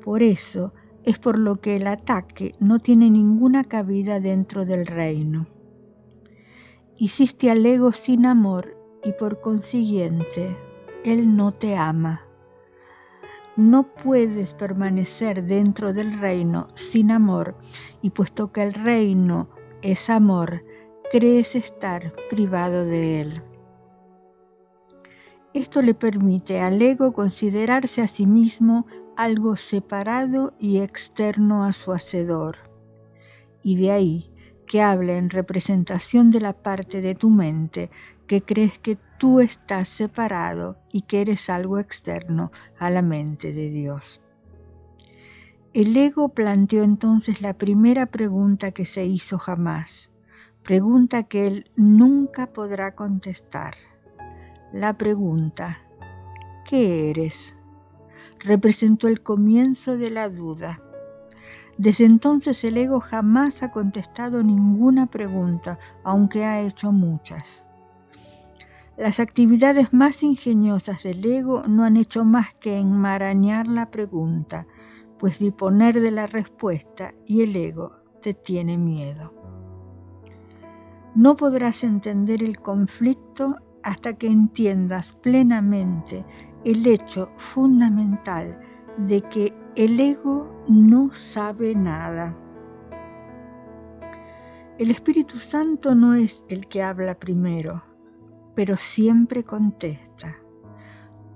Por eso es por lo que el ataque no tiene ninguna cabida dentro del reino. Hiciste al ego sin amor y por consiguiente, Él no te ama. No puedes permanecer dentro del reino sin amor, y puesto que el reino es amor, crees estar privado de él. Esto le permite al ego considerarse a sí mismo algo separado y externo a su hacedor. Y de ahí que habla en representación de la parte de tu mente que crees que tú estás separado y que eres algo externo a la mente de Dios. El ego planteó entonces la primera pregunta que se hizo jamás, pregunta que él nunca podrá contestar. La pregunta, ¿qué eres?, representó el comienzo de la duda. Desde entonces el ego jamás ha contestado ninguna pregunta, aunque ha hecho muchas. Las actividades más ingeniosas del ego no han hecho más que enmarañar la pregunta, pues disponer de la respuesta y el ego te tiene miedo. No podrás entender el conflicto hasta que entiendas plenamente el hecho fundamental de que el ego no sabe nada. El Espíritu Santo no es el que habla primero, pero siempre contesta.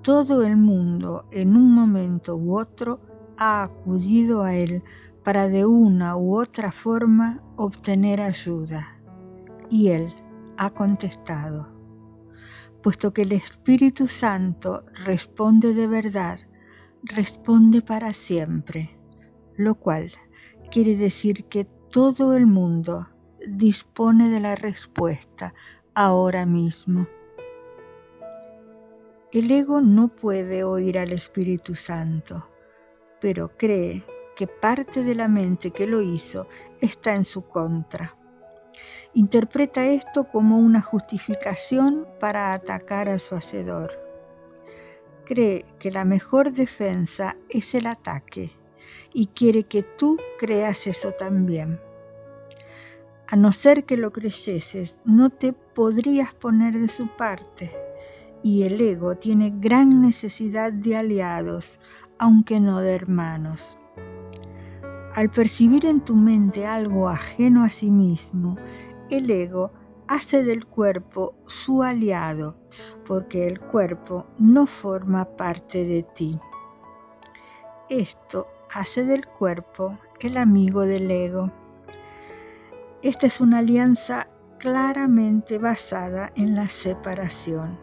Todo el mundo en un momento u otro ha acudido a él para de una u otra forma obtener ayuda, y él ha contestado. Puesto que el Espíritu Santo responde de verdad, responde para siempre, lo cual quiere decir que todo el mundo dispone de la respuesta ahora mismo. El ego no puede oír al Espíritu Santo, pero cree que parte de la mente que lo hizo está en su contra. Interpreta esto como una justificación para atacar a su hacedor. Cree que la mejor defensa es el ataque y quiere que tú creas eso también. A no ser que lo creyeses, no te podrías poner de su parte, y el ego tiene gran necesidad de aliados, aunque no de hermanos. Al percibir en tu mente algo ajeno a sí mismo, el ego hace del cuerpo su aliado, porque el cuerpo no forma parte de ti. Esto hace del cuerpo el amigo del ego. Esta es una alianza claramente basada en la separación.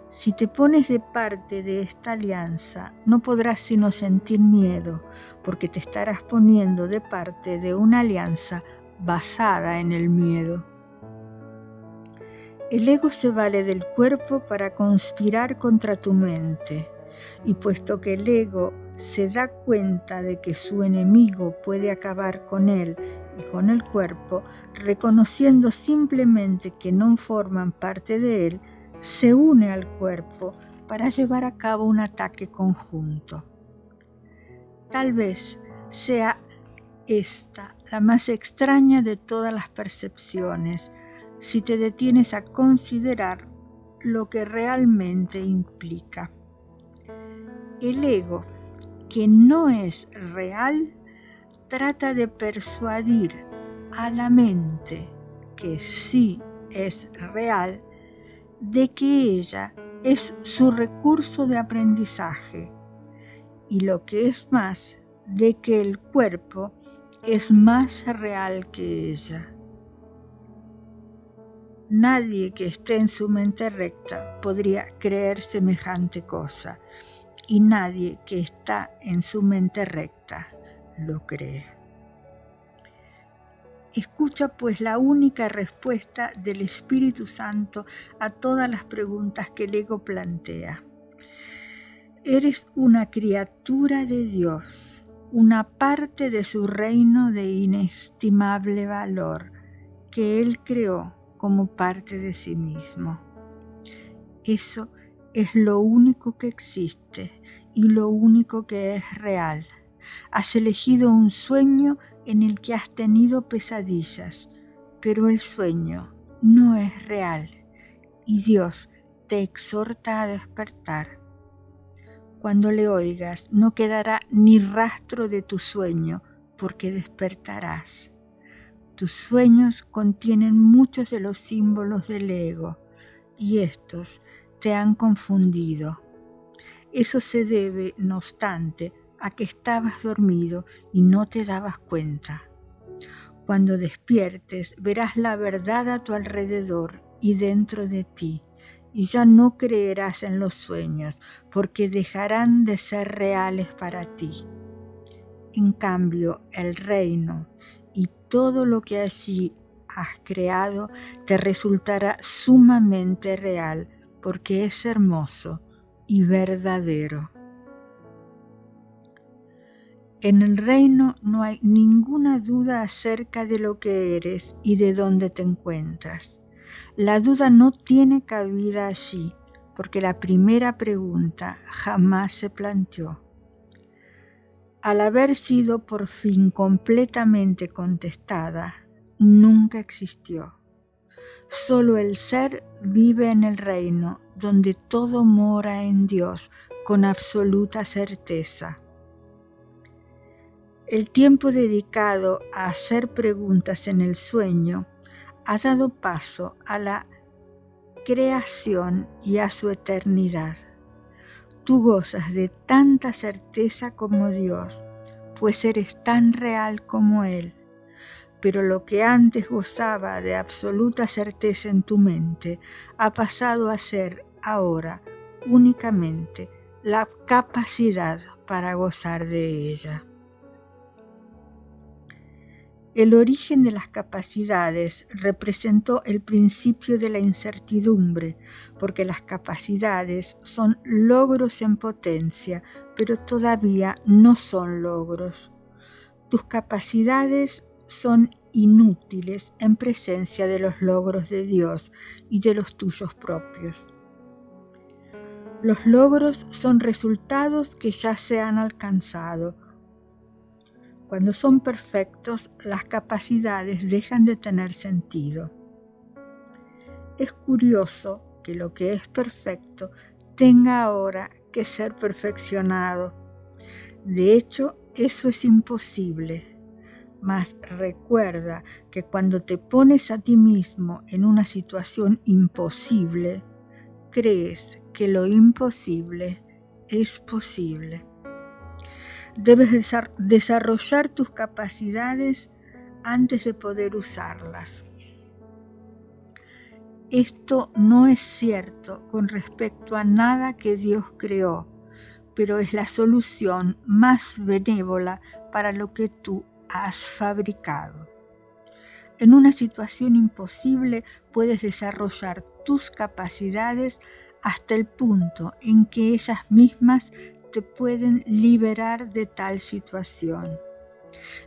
Si te pones de parte de esta alianza, no podrás sino sentir miedo, porque te estarás poniendo de parte de una alianza basada en el miedo. El ego se vale del cuerpo para conspirar contra tu mente, y puesto que el ego se da cuenta de que su enemigo puede acabar con él y con el cuerpo, reconociendo simplemente que no forman parte de él, se une al cuerpo para llevar a cabo un ataque conjunto. Tal vez sea esta la más extraña de todas las percepciones, si te detienes a considerar lo que realmente implica. El ego, que no es real, trata de persuadir a la mente, que sí es real, de que ella es su recurso de aprendizaje, y lo que es más, de que el cuerpo es más real que ella. Nadie que esté en su mente recta podría creer semejante cosa, y nadie que está en su mente recta lo cree. Escucha pues la única respuesta del Espíritu Santo a todas las preguntas que el ego plantea. Eres una criatura de Dios, una parte de su reino de inestimable valor que Él creó como parte de sí mismo. Eso es lo único que existe y lo único que es real. Has elegido un sueño en el que has tenido pesadillas, pero el sueño no es real y Dios te exhorta a despertar. Cuando le oigas, no quedará ni rastro de tu sueño, porque despertarás. Tus sueños contienen muchos de los símbolos del ego, y estos te han confundido. Eso se debe, no obstante, a que estabas dormido y no te dabas cuenta. Cuando despiertes, verás la verdad a tu alrededor y dentro de ti, y ya no creerás en los sueños, porque dejarán de ser reales para ti. En cambio, el reino y todo lo que allí has creado te resultará sumamente real, porque es hermoso y verdadero. En el reino no hay ninguna duda acerca de lo que eres y de dónde te encuentras. La duda no tiene cabida allí, porque la primera pregunta jamás se planteó. Al haber sido por fin completamente contestada, nunca existió. Solo el ser vive en el reino, donde todo mora en Dios con absoluta certeza. El tiempo dedicado a hacer preguntas en el sueño ha dado paso a la creación y a su eternidad. Tú gozas de tanta certeza como Dios, pues eres tan real como Él. Pero lo que antes gozaba de absoluta certeza en tu mente ha pasado a ser ahora únicamente la capacidad para gozar de ella. El origen de las capacidades representó el principio de la incertidumbre, porque las capacidades son logros en potencia, pero todavía no son logros. Tus capacidades son inútiles en presencia de los logros de Dios y de los tuyos propios. Los logros son resultados que ya se han alcanzado. Cuando son perfectos, las capacidades dejan de tener sentido. Es curioso que lo que es perfecto tenga ahora que ser perfeccionado. De hecho, eso es imposible. Mas recuerda que cuando te pones a ti mismo en una situación imposible, crees que lo imposible es posible. Debes desarrollar tus capacidades antes de poder usarlas. Esto no es cierto con respecto a nada que Dios creó, pero es la solución más benévola para lo que tú has fabricado. En una situación imposible puedes desarrollar tus capacidades hasta el punto en que ellas mismas te pueden liberar de tal situación.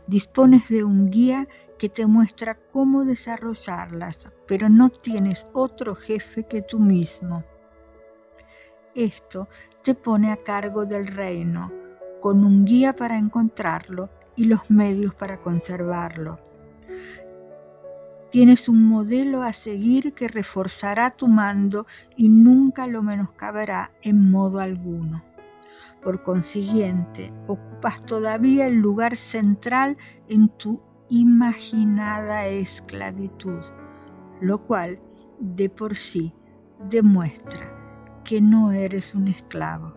Dispones de un guía que te muestra cómo desarrollarlas, pero no tienes otro jefe que tú mismo. Esto te pone a cargo del reino, con un guía para encontrarlo y los medios para conservarlo. Tienes un modelo a seguir que reforzará tu mando y nunca lo menoscabará en modo alguno. Por consiguiente, ocupas todavía el lugar central en tu imaginada esclavitud, lo cual de por sí demuestra que no eres un esclavo.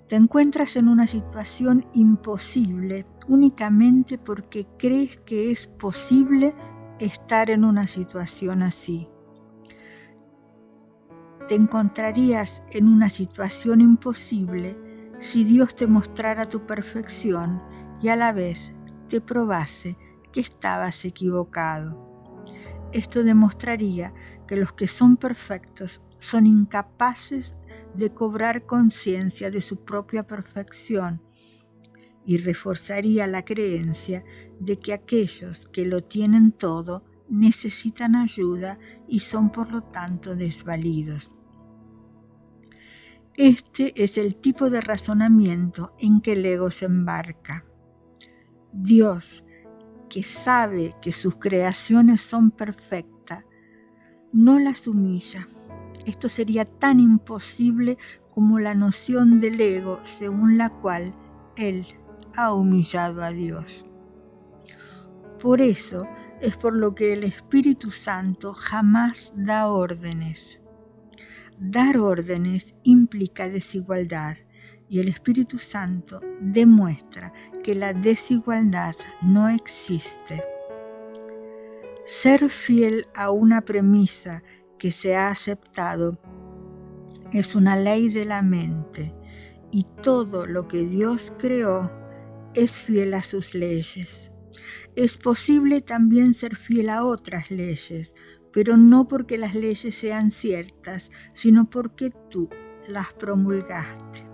Te encuentras en una situación imposible únicamente porque crees que es posible estar en una situación así. Te encontrarías en una situación imposible si Dios te mostrara tu perfección y a la vez te probase que estabas equivocado. Esto demostraría que los que son perfectos son incapaces de cobrar conciencia de su propia perfección, y reforzaría la creencia de que aquellos que lo tienen todo necesitan ayuda y son por lo tanto desvalidos. Este es el tipo de razonamiento en que el ego se embarca. Dios, que sabe que sus creaciones son perfectas, no las humilla. Esto sería tan imposible como la noción del ego según la cual Él ha humillado a Dios. Por eso es por lo que el Espíritu Santo jamás da órdenes. Dar órdenes implica desigualdad y el Espíritu Santo demuestra que la desigualdad no existe. Ser fiel a una premisa que se ha aceptado es una ley de la mente y todo lo que Dios creó es fiel a sus leyes. Es posible también ser fiel a otras leyes, pero no porque las leyes sean ciertas, sino porque tú las promulgaste.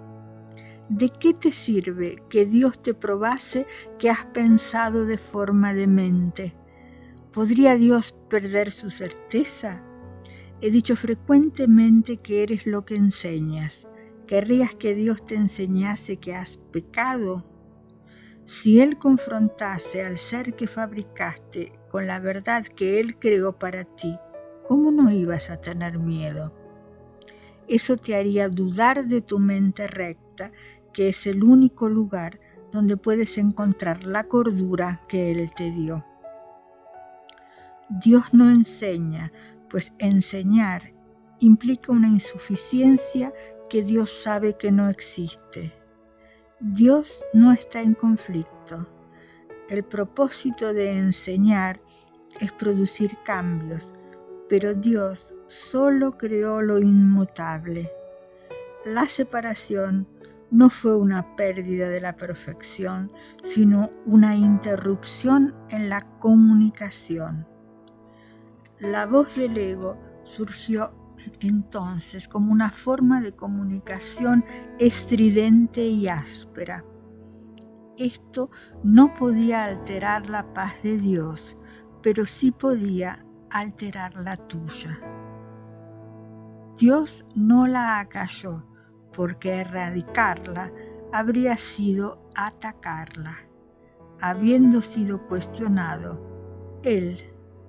¿De qué te sirve que Dios te probase que has pensado de forma demente? ¿Podría Dios perder su certeza? He dicho frecuentemente que eres lo que enseñas. ¿Querrías que Dios te enseñase que has pecado? Si Él confrontase al ser que fabricaste con la verdad que Él creó para ti, ¿cómo no ibas a tener miedo? Eso te haría dudar de tu mente recta, que es el único lugar donde puedes encontrar la cordura que Él te dio. Dios no enseña, pues enseñar implica una insuficiencia que Dios sabe que no existe. Dios no está en conflicto. El propósito de enseñar es producir cambios, pero Dios solo creó lo inmutable. La separación no fue una pérdida de la perfección, sino una interrupción en la comunicación. La voz del ego surgió entonces como una forma de comunicación estridente y áspera. Esto no podía alterar la paz de Dios, pero sí podía alterar la tuya. Dios no la acalló, porque erradicarla habría sido atacarla. Habiendo sido cuestionado, Él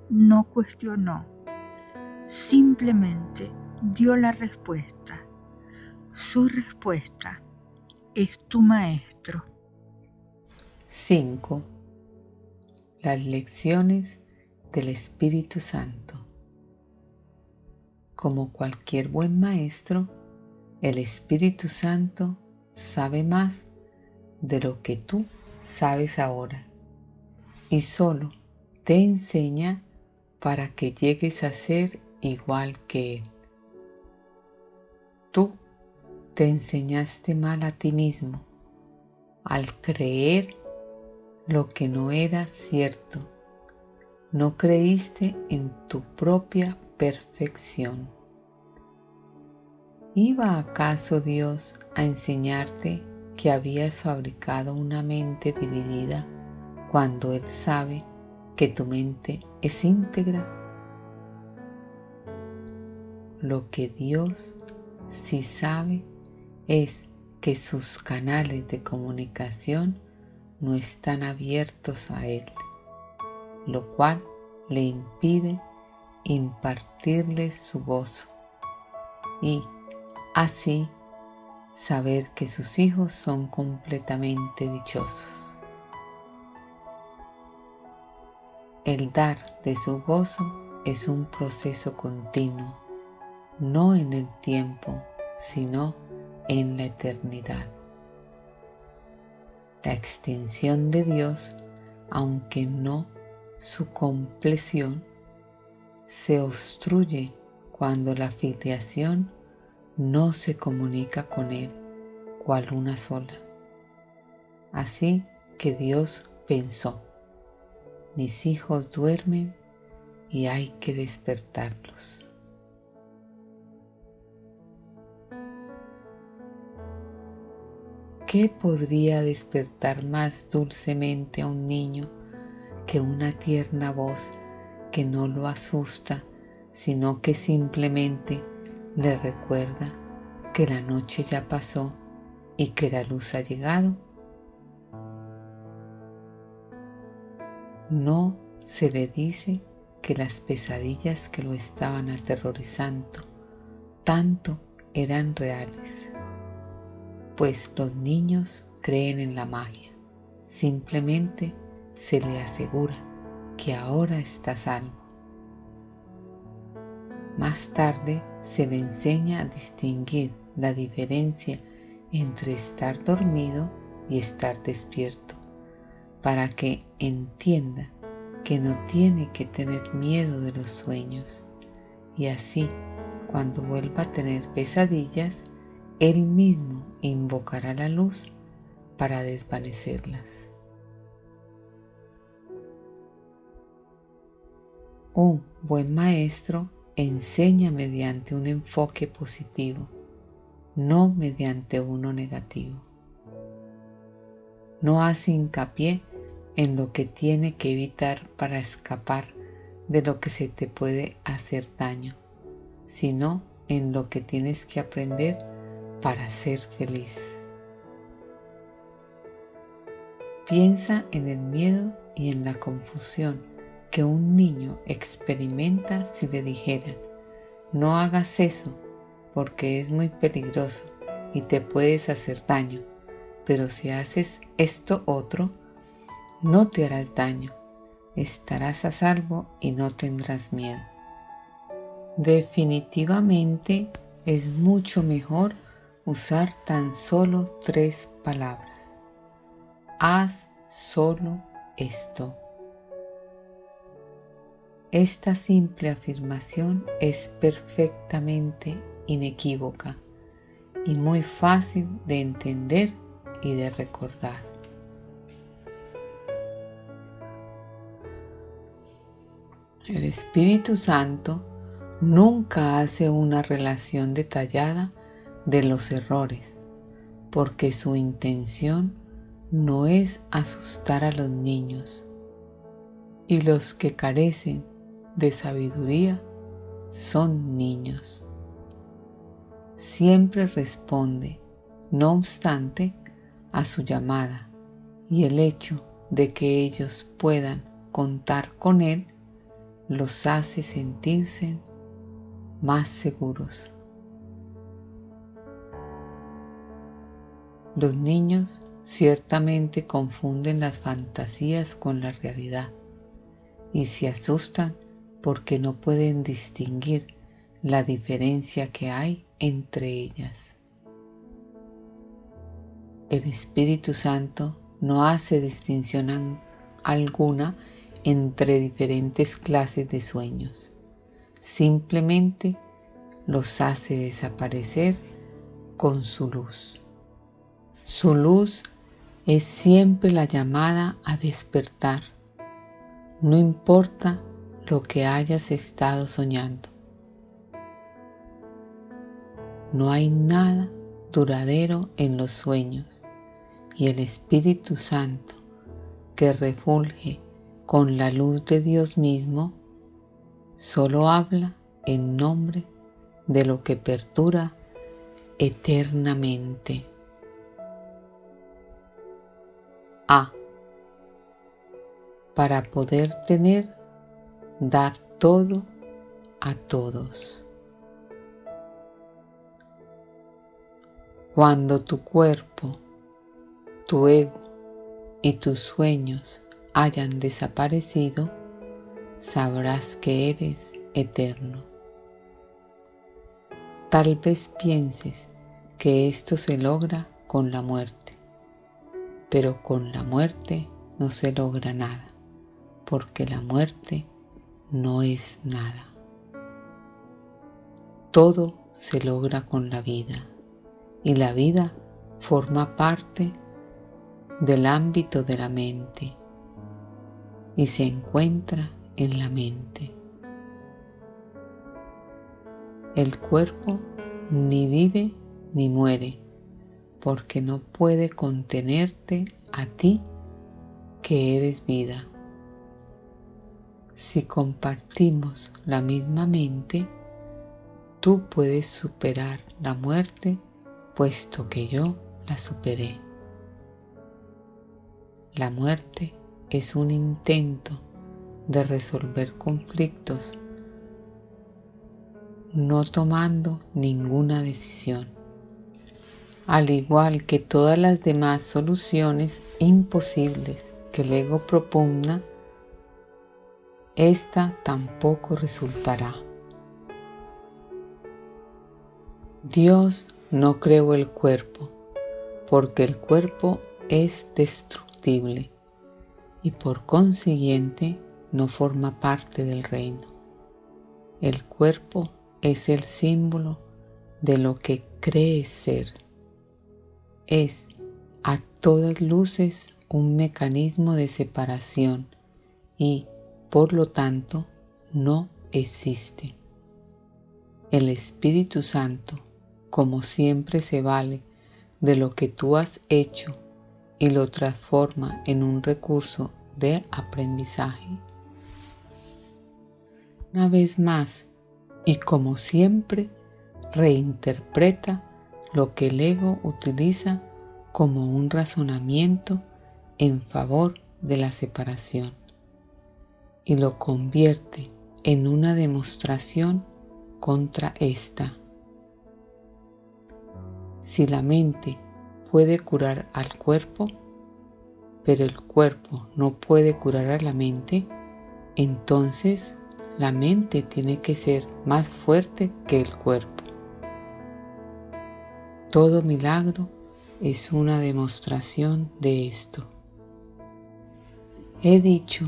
no cuestionó, simplemente dio la respuesta. Su respuesta es tu maestro. 5. Las lecciones del Espíritu Santo. Como cualquier buen maestro, el Espíritu Santo sabe más de lo que tú sabes ahora y solo te enseña para que llegues a ser igual que Él. Tú te enseñaste mal a ti mismo al creer lo que no era cierto. No creíste en tu propia perfección. ¿Iba acaso Dios a enseñarte que habías fabricado una mente dividida cuando Él sabe que tu mente es íntegra? Lo que Dios sí sabe es que sus canales de comunicación no están abiertos a Él, lo cual le impide impartirle su gozo y así saber que sus hijos son completamente dichosos. El dar de su gozo es un proceso continuo, no en el tiempo, sino en la eternidad. La extensión de Dios, aunque no su compleción, se obstruye cuando la filiación no se comunica con Él cual una sola. Así que Dios pensó: mis hijos duermen y hay que despertarlos. ¿qué podría despertar más dulcemente a un niño que una tierna voz que no lo asusta, sino que simplemente le recuerda que la noche ya pasó y que la luz ha llegado? No se le dice que las pesadillas que lo estaban aterrorizando tanto eran reales, pues los niños creen en la magia. Simplemente se le asegura que ahora está a salvo. Más tarde se le enseña a distinguir la diferencia entre estar dormido y estar despierto, para que entienda que no tiene que tener miedo de los sueños, y así, cuando vuelva a tener pesadillas, él mismo invocará la luz para desvanecerlas. Un buen maestro enseña mediante un enfoque positivo, no mediante uno negativo. No hace hincapié en lo que tiene que evitar para escapar de lo que se te puede hacer daño, sino en lo que tienes que aprender para ser feliz. Piensa en el miedo y en la confusión que un niño experimenta si le dijeran: no hagas eso porque es muy peligroso y te puedes hacer daño, pero si haces esto otro, no te harás daño, estarás a salvo y no tendrás miedo. Definitivamente es mucho mejor usar tan solo 3 palabras. Haz solo esto. Esta simple afirmación es perfectamente inequívoca y muy fácil de entender y de recordar. El Espíritu Santo nunca hace una relación detallada de los errores, porque su intención no es asustar a los niños, y los que carecen de sabiduría son niños. Siempre responde, no obstante, a su llamada, y el hecho de que ellos puedan contar con él los hace sentirse más seguros. Los niños ciertamente confunden las fantasías con la realidad y se asustan porque no pueden distinguir la diferencia que hay entre ellas. El Espíritu Santo no hace distinción alguna entre diferentes clases de sueños. Simplemente los hace desaparecer con su luz. Su luz es siempre la llamada a despertar, no importa lo que hayas estado soñando. No hay nada duradero en los sueños, y el Espíritu Santo, que refulge con la luz de Dios mismo, solo habla en nombre de lo que perdura eternamente. A. Para poder tener, da todo a todos. Cuando tu cuerpo, tu ego y tus sueños hayan desaparecido, sabrás que eres eterno. Tal vez pienses que esto se logra con la muerte, pero con la muerte no se logra nada, porque la muerte no es nada. Todo se logra con la vida, y la vida forma parte del ámbito de la mente y se encuentra en la mente. El cuerpo ni vive ni muere, porque no puede contenerte a ti que eres vida. Si compartimos la misma mente, tú puedes superar la muerte, puesto que yo la superé. La muerte es un intento de resolver conflictos, no tomando ninguna decisión. Al igual que todas las demás soluciones imposibles que el ego propugna, esta tampoco resultará. Dios no creó el cuerpo, porque el cuerpo es destructible y por consiguiente no forma parte del reino. El cuerpo es el símbolo de lo que cree ser. Es a todas luces un mecanismo de separación y, por lo tanto, no existe. El Espíritu Santo, como siempre, se vale de lo que tú has hecho y lo transforma en un recurso de aprendizaje. Una vez más, y como siempre, reinterpreta lo que el ego utiliza como un razonamiento en favor de la separación y lo convierte en una demostración contra esta. Si la mente puede curar al cuerpo, pero el cuerpo no puede curar a la mente, entonces la mente tiene que ser más fuerte que el cuerpo. Todo milagro es una demostración de esto. He dicho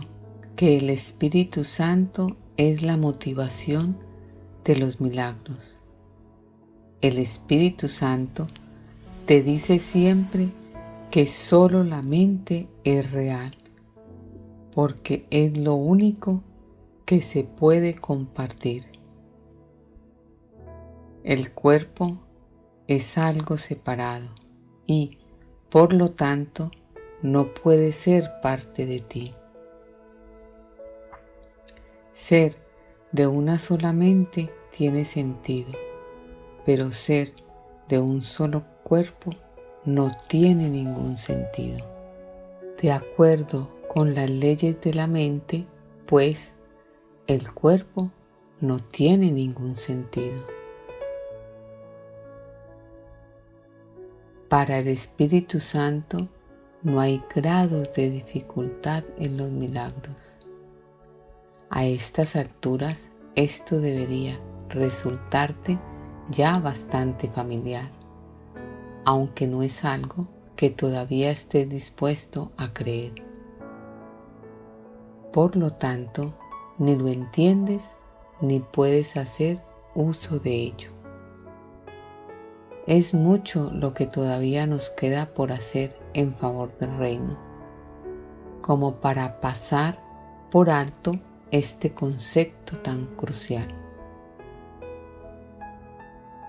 que el Espíritu Santo es la motivación de los milagros. El Espíritu Santo te dice siempre que solo la mente es real, porque es lo único que se puede compartir. El cuerpo es algo separado y, por lo tanto, no puede ser parte de ti. Ser de una sola mente tiene sentido, pero ser de un solo cuerpo no tiene ningún sentido. De acuerdo con las leyes de la mente, pues, el cuerpo no tiene ningún sentido. Para el Espíritu Santo no hay grados de dificultad en los milagros. A estas alturas, esto debería resultarte ya bastante familiar, aunque no es algo que todavía estés dispuesto a creer. Por lo tanto, ni lo entiendes ni puedes hacer uso de ello. Es mucho lo que todavía nos queda por hacer en favor del reino, como para pasar por alto este concepto tan crucial.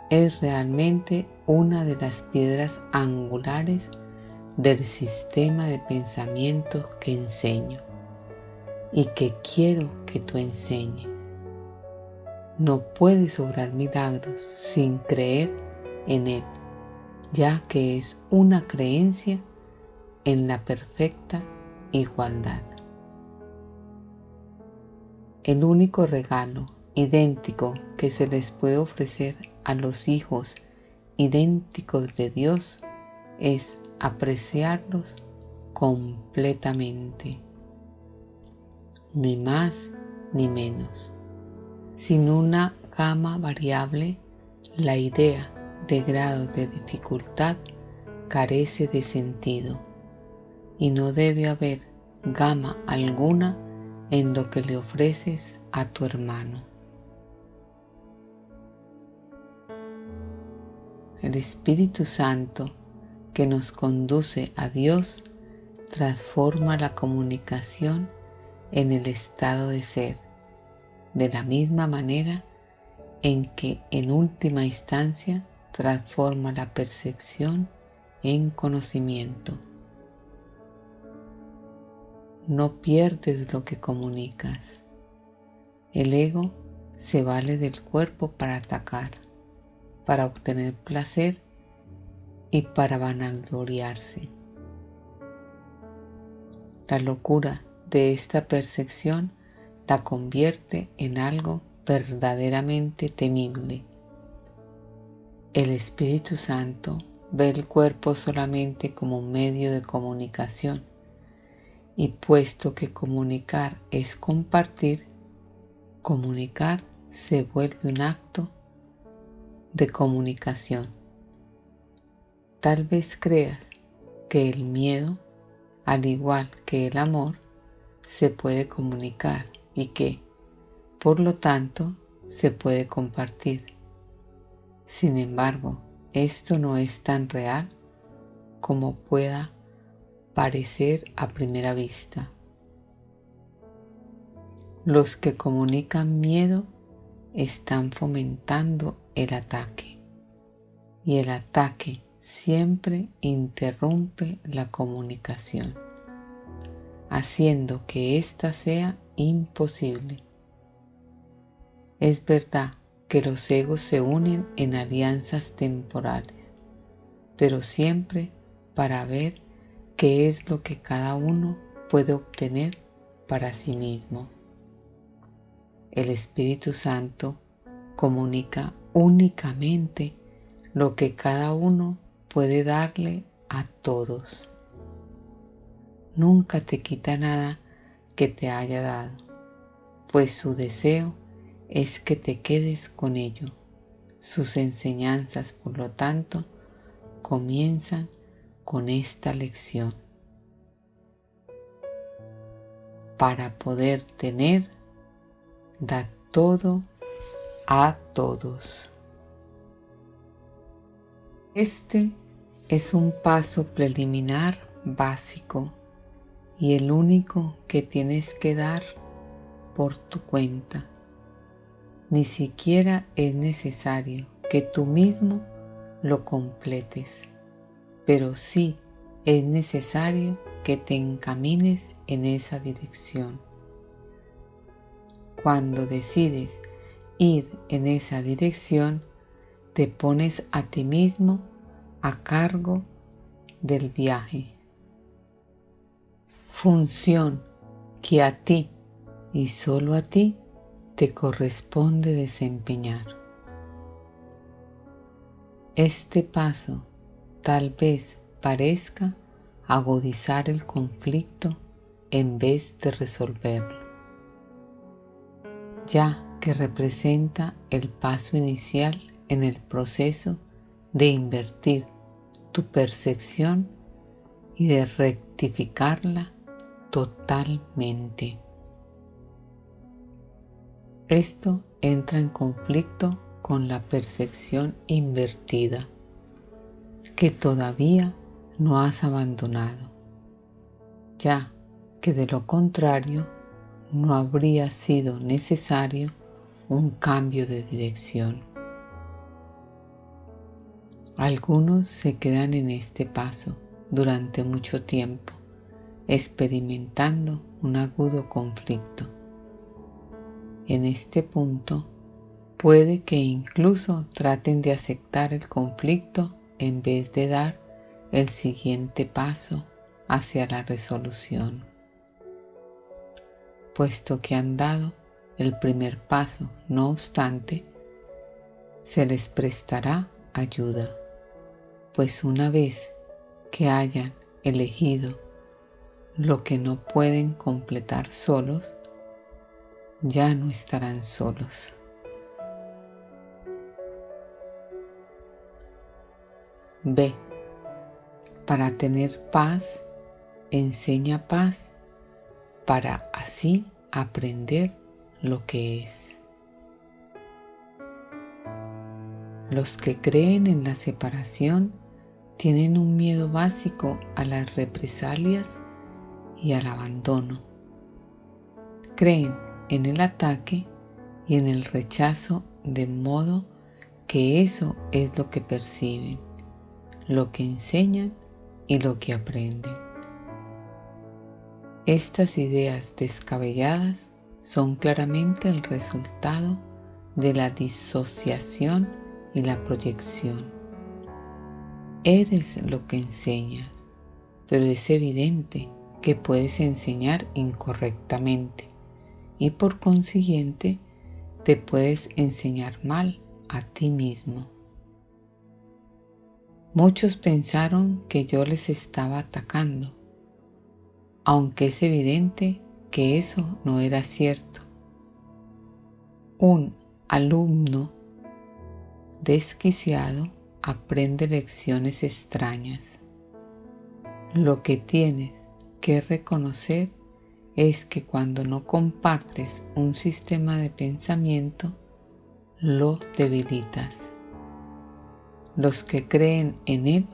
Es realmente una de las piedras angulares del sistema de pensamiento que enseño y que quiero que tú enseñes. No puedes obrar milagros sin creer en él, ya que es una creencia en la perfecta igualdad. El único regalo idéntico que se les puede ofrecer a los hijos idénticos de Dios es apreciarlos completamente, ni más ni menos. Sin una gama variable, la idea de grado de dificultad carece de sentido y no debe haber gama alguna en lo que le ofreces a tu hermano. El Espíritu Santo que nos conduce a Dios transforma la comunicación en el estado de ser, de la misma manera en que en última instancia transforma la percepción en conocimiento. No pierdes lo que comunicas. El ego se vale del cuerpo para atacar, para obtener placer y para vanagloriarse. La locura de esta percepción la convierte en algo verdaderamente temible. El Espíritu Santo ve el cuerpo solamente como un medio de comunicación, y puesto que comunicar es compartir, comunicar se vuelve un acto de comunicación. Tal vez creas que el miedo, al igual que el amor, se puede comunicar y que, por lo tanto, se puede compartir. Sin embargo, esto no es tan real como pueda parecer a primera vista. Los que comunican miedo están fomentando el ataque, y el ataque siempre interrumpe la comunicación, haciendo que ésta sea imposible. Es verdad que los egos se unen en alianzas temporales, pero siempre para ver qué es lo que cada uno puede obtener para sí mismo. El Espíritu Santo comunica únicamente lo que cada uno puede darle a todos. Nunca te quita nada que te haya dado, pues su deseo es que te quedes con ello. Sus enseñanzas, por lo tanto, comienzan con esta lección. Para poder tener, da todo a todos. Este es un paso preliminar básico y el único que tienes que dar por tu cuenta. Ni siquiera es necesario que tú mismo lo completes, pero sí es necesario que te encamines en esa dirección. Cuando decides ir en esa dirección, te pones a ti mismo a cargo del viaje. Función que a ti y solo a ti te corresponde desempeñar. Este paso tal vez parezca agudizar el conflicto en vez de resolverlo, ya que representa el paso inicial en el proceso de invertir tu percepción y de rectificarla totalmente. Esto entra en conflicto con la percepción invertida, que todavía no has abandonado, ya que de lo contrario no habría sido necesario un cambio de dirección. Algunos se quedan en este paso durante mucho tiempo, experimentando un agudo conflicto. En este punto, puede que incluso traten de aceptar el conflicto en vez de dar el siguiente paso hacia la resolución. Puesto que han dado el primer paso, no obstante, se les prestará ayuda, pues una vez que hayan elegido lo que no pueden completar solos, ya no estarán solos. B. Para tener paz, enseña paz, para así aprender lo que es. Los que creen en la separación tienen un miedo básico a las represalias y al abandono. Creen en el ataque y en el rechazo, de modo que eso es lo que perciben, lo que enseñan y lo que aprenden. Estas ideas descabelladas son claramente el resultado de la disociación y la proyección. Eres lo que enseñas, pero es evidente que puedes enseñar incorrectamente y por consiguiente te puedes enseñar mal a ti mismo. Muchos pensaron que yo les estaba atacando, aunque es evidente que eso no era cierto. Un alumno desquiciado aprende lecciones extrañas. Lo que tienes que reconocer es que cuando no compartes un sistema de pensamiento, lo debilitas. Los que creen en él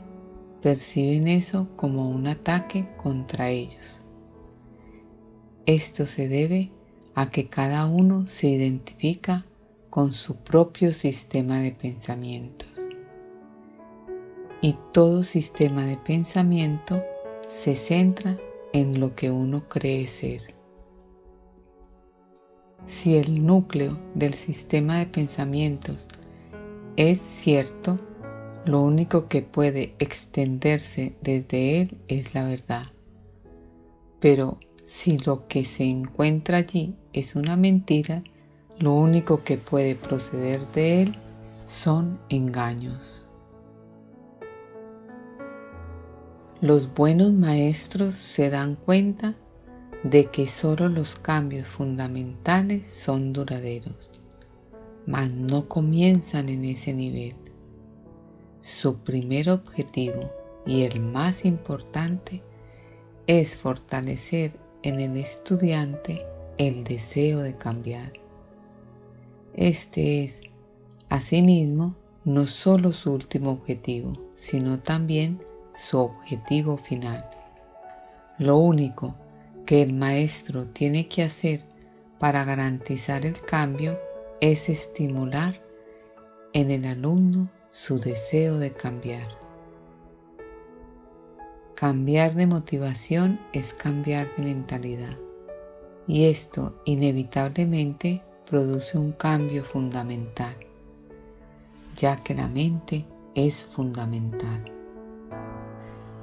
perciben eso como un ataque contra ellos. Esto se debe a que cada uno se identifica con su propio sistema de pensamientos. Y todo sistema de pensamiento se centra en lo que uno cree ser. Si el núcleo del sistema de pensamientos es cierto, lo único que puede extenderse desde él es la verdad. Pero si lo que se encuentra allí es una mentira, lo único que puede proceder de él son engaños. Los buenos maestros se dan cuenta de que solo los cambios fundamentales son duraderos, mas no comienzan en ese nivel. Su primer objetivo, y el más importante, es fortalecer en el estudiante el deseo de cambiar. Este es, asimismo, no solo su último objetivo, sino también su objetivo final. Lo único que el maestro tiene que hacer para garantizar el cambio es estimular en el alumno su deseo de cambiar. Cambiar de motivación es cambiar de mentalidad, y esto inevitablemente produce un cambio fundamental, ya que la mente es fundamental.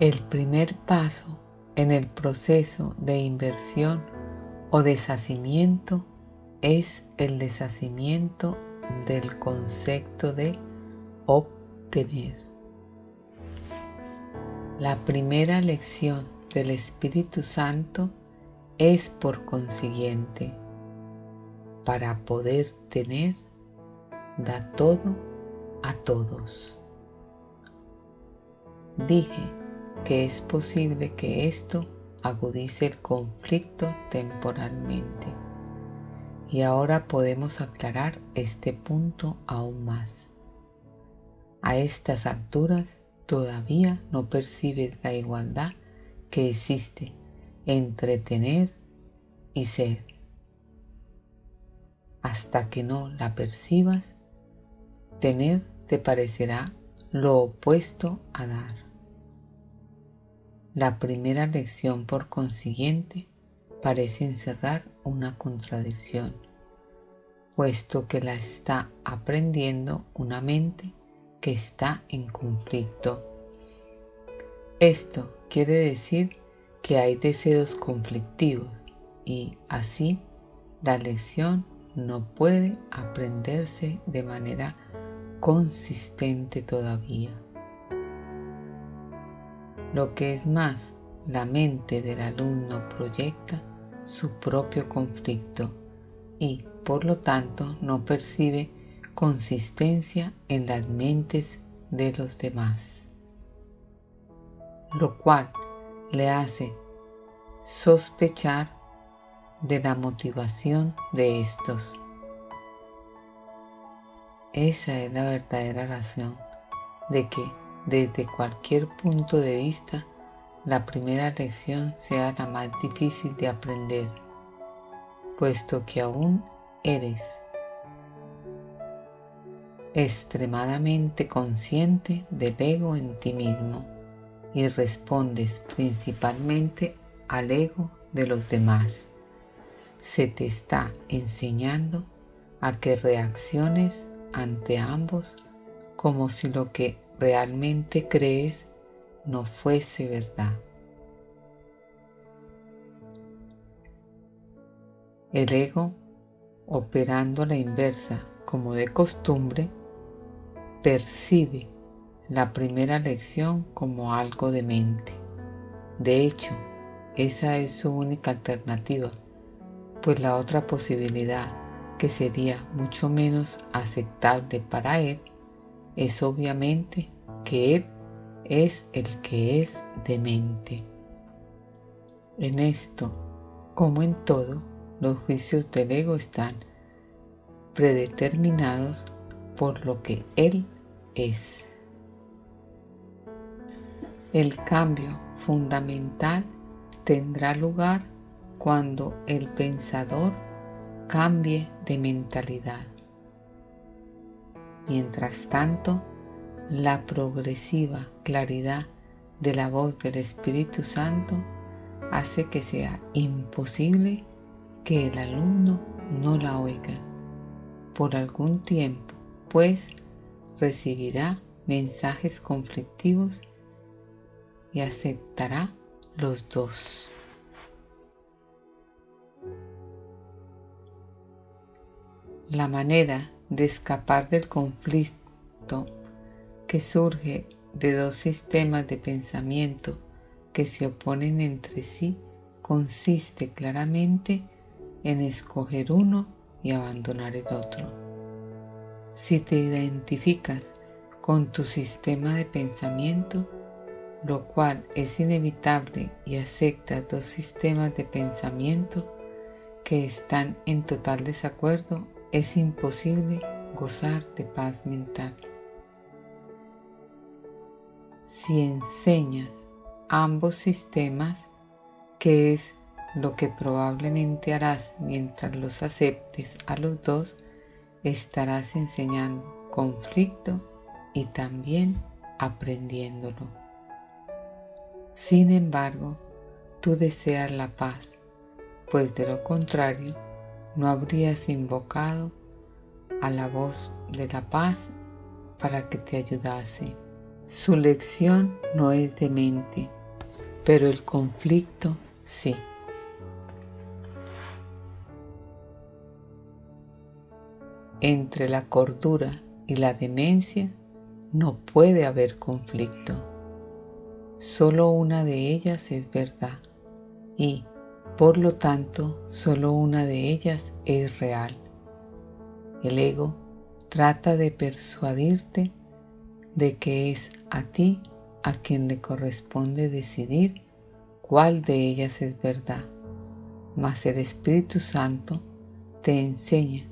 El primer paso en el proceso de inversión o deshacimiento es el deshacimiento del concepto de obtener. La primera lección del Espíritu Santo es, por consiguiente, para poder tener, da todo a todos. Dije que es posible que esto agudice el conflicto temporalmente, y ahora podemos aclarar este punto aún más. A estas alturas todavía no percibes la igualdad que existe entre tener y ser. Hasta que no la percibas, tener te parecerá lo opuesto a dar. La primera lección, por consiguiente, parece encerrar una contradicción, puesto que la está aprendiendo una mente que está en conflicto. Esto quiere decir que hay deseos conflictivos y así la lección no puede aprenderse de manera consistente todavía. Lo que es más, la mente del alumno proyecta su propio conflicto y, por lo tanto, no percibe consistencia en las mentes de los demás, lo cual le hace sospechar de la motivación de estos. Esa es la verdadera razón de que, desde cualquier punto de vista, la primera lección sea la más difícil de aprender, puesto que aún eres extremadamente consciente del ego en ti mismo y respondes principalmente al ego de los demás. Se te está enseñando a que reacciones ante ambos como si lo que realmente crees no fuese verdad. El ego, operando a la inversa como de costumbre, percibe la primera lección como algo demente. De hecho, esa es su única alternativa, pues la otra posibilidad, que sería mucho menos aceptable para él, es obviamente que él es el que es demente. En esto, como en todo, los juicios del ego están predeterminados por lo que él es. El cambio fundamental tendrá lugar cuando el pensador cambie de mentalidad. Mientras tanto, la progresiva claridad de la voz del Espíritu Santo hace que sea imposible que el alumno no la oiga por algún tiempo, pues recibirá mensajes conflictivos y aceptará los dos. La manera de escapar del conflicto que surge de dos sistemas de pensamiento que se oponen entre sí consiste claramente en escoger uno y abandonar el otro. Si te identificas con tu sistema de pensamiento, lo cual es inevitable, y aceptas dos sistemas de pensamiento que están en total desacuerdo, es imposible gozar de paz mental. Si enseñas ambos sistemas, que es lo que probablemente harás mientras los aceptes a los dos, estarás enseñando conflicto y también aprendiéndolo. Sin embargo, tú deseas la paz, pues de lo contrario no habrías invocado a la voz de la paz para que te ayudase. Su lección no es demente, pero el conflicto sí. Entre la cordura y la demencia no puede haber conflicto. Solo una de ellas es verdad y, por lo tanto, solo una de ellas es real. El ego trata de persuadirte de que es a ti a quien le corresponde decidir cuál de ellas es verdad, mas el Espíritu Santo te enseña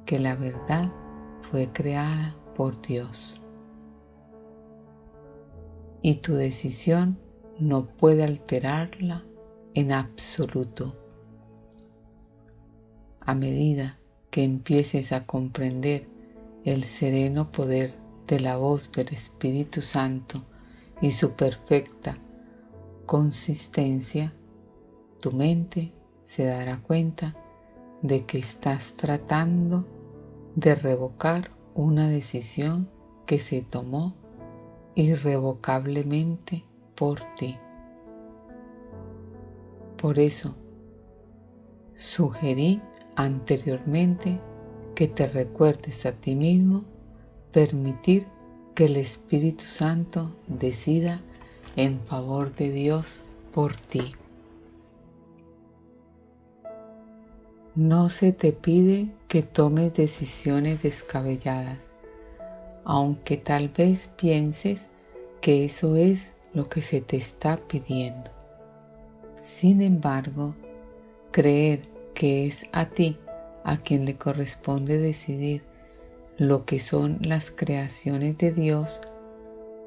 que la verdad fue creada por Dios y tu decisión no puede alterarla en absoluto. A medida que empieces a comprender el sereno poder de la voz del Espíritu Santo y su perfecta consistencia, tu mente se dará cuenta de que estás tratando de revocar una decisión que se tomó irrevocablemente por ti. Por eso, sugerí anteriormente que te recuerdes a ti mismo permitir que el Espíritu Santo decida en favor de Dios por ti. No se te pide que tomes decisiones descabelladas, aunque tal vez pienses que eso es lo que se te está pidiendo. Sin embargo, creer que es a ti a quien le corresponde decidir lo que son las creaciones de Dios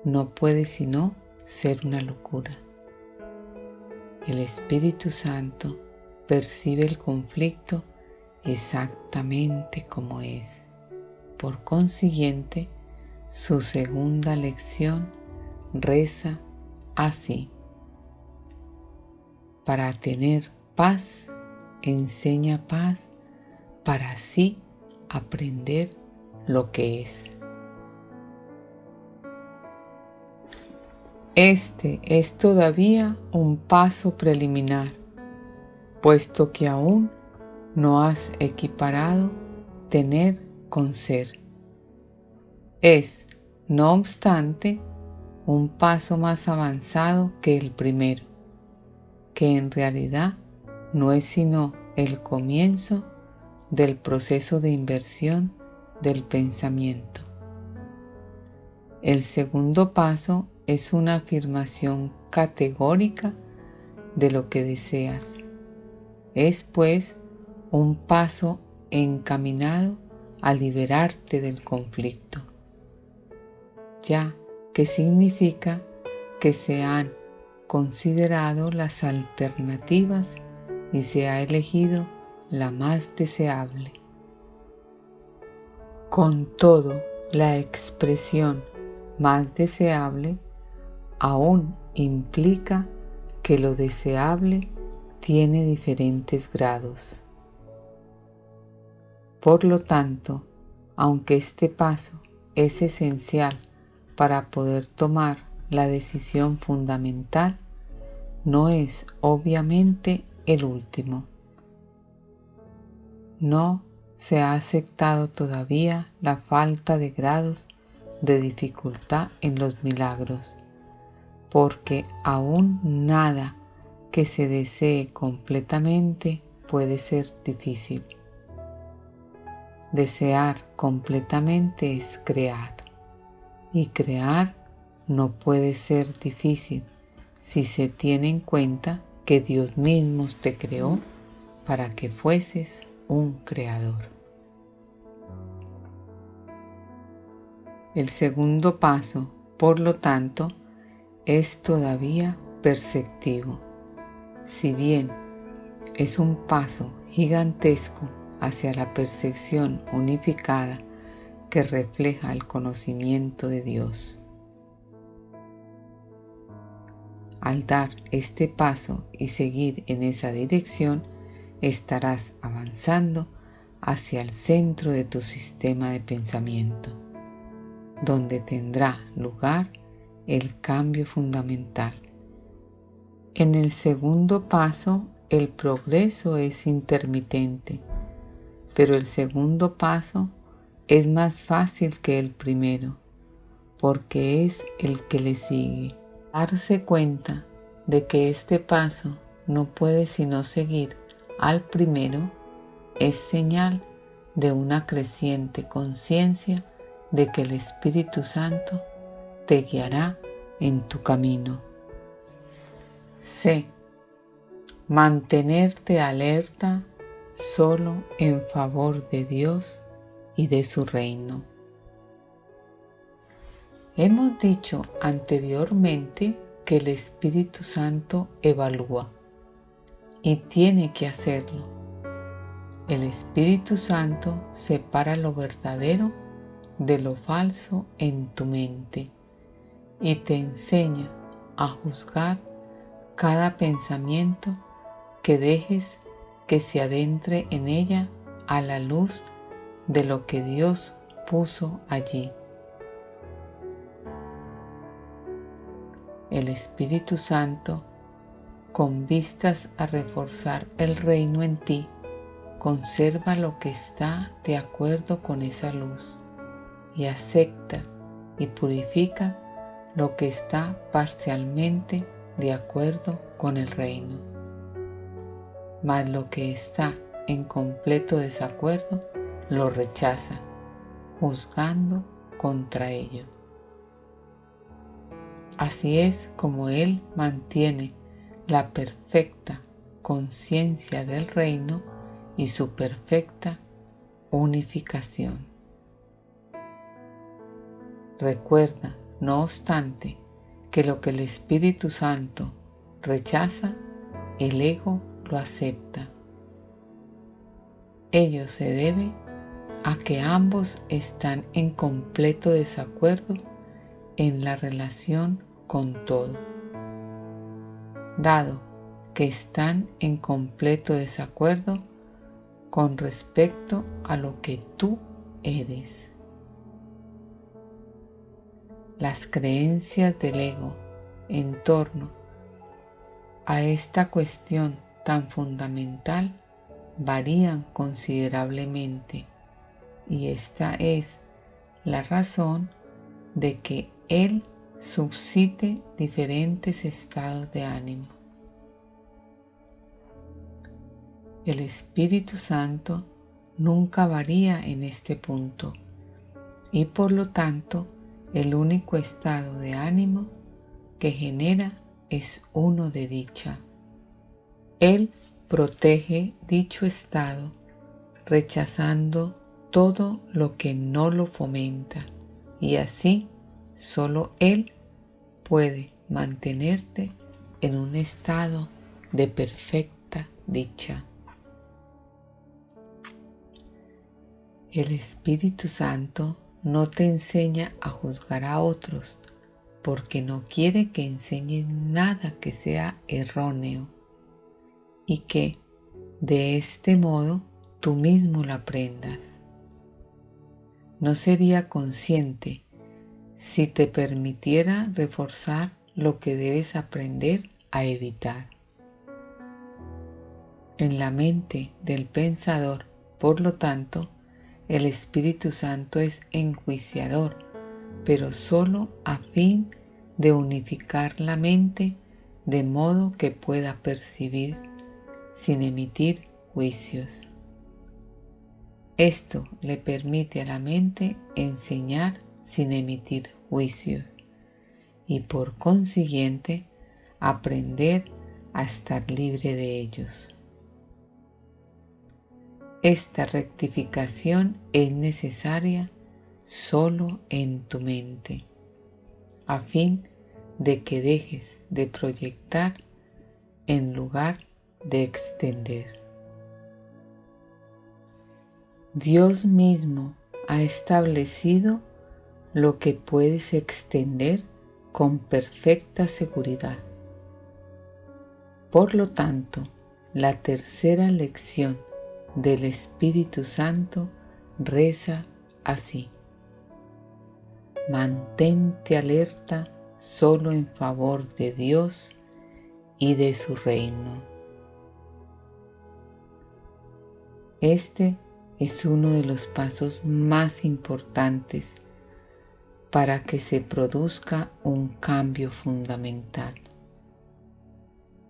no puede sino ser una locura. El Espíritu Santo percibe el conflicto exactamente como es. Por consiguiente, su segunda lección reza así: para tener paz, enseña paz, para así aprender lo que es. Este es todavía un paso preliminar, puesto que aún no has equiparado tener con ser. Es, no obstante, un paso más avanzado que el primero, que en realidad no es sino el comienzo del proceso de inversión del pensamiento. El segundo paso es una afirmación categórica de lo que deseas. Es, pues, un paso encaminado a liberarte del conflicto, ya que significa que se han considerado las alternativas y se ha elegido la más deseable. Con todo, la expresión más deseable aún implica que lo deseable tiene diferentes grados. Por lo tanto, aunque este paso es esencial para poder tomar la decisión fundamental, no es obviamente el último. No se ha aceptado todavía la falta de grados de dificultad en los milagros, porque aún nada que se desee completamente puede ser difícil. Desear completamente es crear, y crear no puede ser difícil si se tiene en cuenta que Dios mismo te creó para que fueses un creador. El segundo paso, por lo tanto, es todavía perceptivo. Si bien es un paso gigantesco hacia la percepción unificada que refleja el conocimiento de Dios. Al dar este paso y seguir en esa dirección, estarás avanzando hacia el centro de tu sistema de pensamiento, donde tendrá lugar el cambio fundamental. En el segundo paso, el progreso es intermitente, pero el segundo paso es más fácil que el primero, porque es el que le sigue. Darse cuenta de que este paso no puede sino seguir al primero es señal de una creciente conciencia de que el Espíritu Santo te guiará en tu camino. C. Mantenerte alerta solo en favor de Dios y de su reino. Hemos dicho anteriormente que el Espíritu Santo evalúa y tiene que hacerlo. El Espíritu Santo separa lo verdadero de lo falso en tu mente y te enseña a juzgar cada pensamiento que dejes que se adentre en ella a la luz de lo que Dios puso allí. El Espíritu Santo, con vistas a reforzar el reino en ti, conserva lo que está de acuerdo con esa luz y acepta y purifica lo que está parcialmente de acuerdo con el reino. Mas lo que está en completo desacuerdo lo rechaza, juzgando contra ello. Así es como Él mantiene la perfecta conciencia del reino y su perfecta unificación. Recuerda, no obstante, que lo que el Espíritu Santo rechaza, el ego lo acepta. Ello se debe a que ambos están en completo desacuerdo en la relación con todo. Dado que están en completo desacuerdo con respecto a lo que tú eres. Las creencias del ego en torno a esta cuestión tan fundamental varían considerablemente, y esta es la razón de que él suscite diferentes estados de ánimo. El Espíritu Santo nunca varía en este punto, y por lo tanto el único estado de ánimo que genera es uno de dicha. Él protege dicho estado, rechazando todo lo que no lo fomenta, y así solo Él puede mantenerte en un estado de perfecta dicha. El Espíritu Santo no te enseña a juzgar a otros, porque no quiere que enseñes nada que sea erróneo y que de este modo tú mismo lo aprendas. No sería consciente si te permitiera reforzar lo que debes aprender a evitar. En la mente del pensador, por lo tanto, el Espíritu Santo es enjuiciador, pero solo a fin de unificar la mente de modo que pueda percibir sin emitir juicios. Esto le permite a la mente enseñar sin emitir juicios y por consiguiente aprender a estar libre de ellos. Esta rectificación es necesaria solo en tu mente, a fin de que dejes de proyectar en lugar de extender. Dios mismo ha establecido lo que puedes extender con perfecta seguridad. Por lo tanto, la tercera lección del Espíritu Santo reza así: mantente alerta solo en favor de Dios y de su reino. Este es uno de los pasos más importantes para que se produzca un cambio fundamental.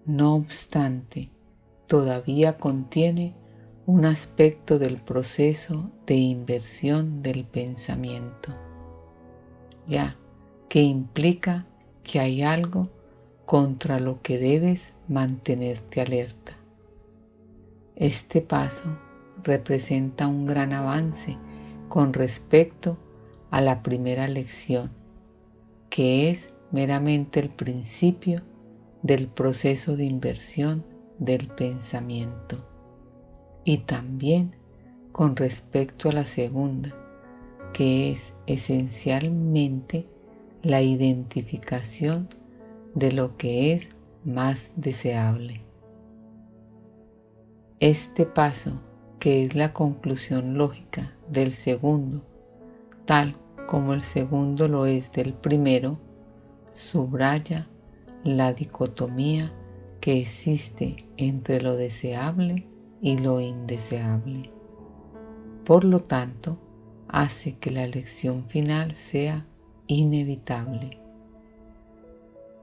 No obstante, todavía contiene un aspecto del proceso de inversión del pensamiento, ya que implica que hay algo contra lo que debes mantenerte alerta. Este paso representa un gran avance con respecto a la primera lección, que es meramente el principio del proceso de inversión del pensamiento, y también con respecto a la segunda, que es esencialmente la identificación de lo que es más deseable. Este paso, que es la conclusión lógica del segundo, tal como el segundo lo es del primero, subraya la dicotomía que existe entre lo deseable y lo indeseable. Por lo tanto, hace que la lección final sea inevitable.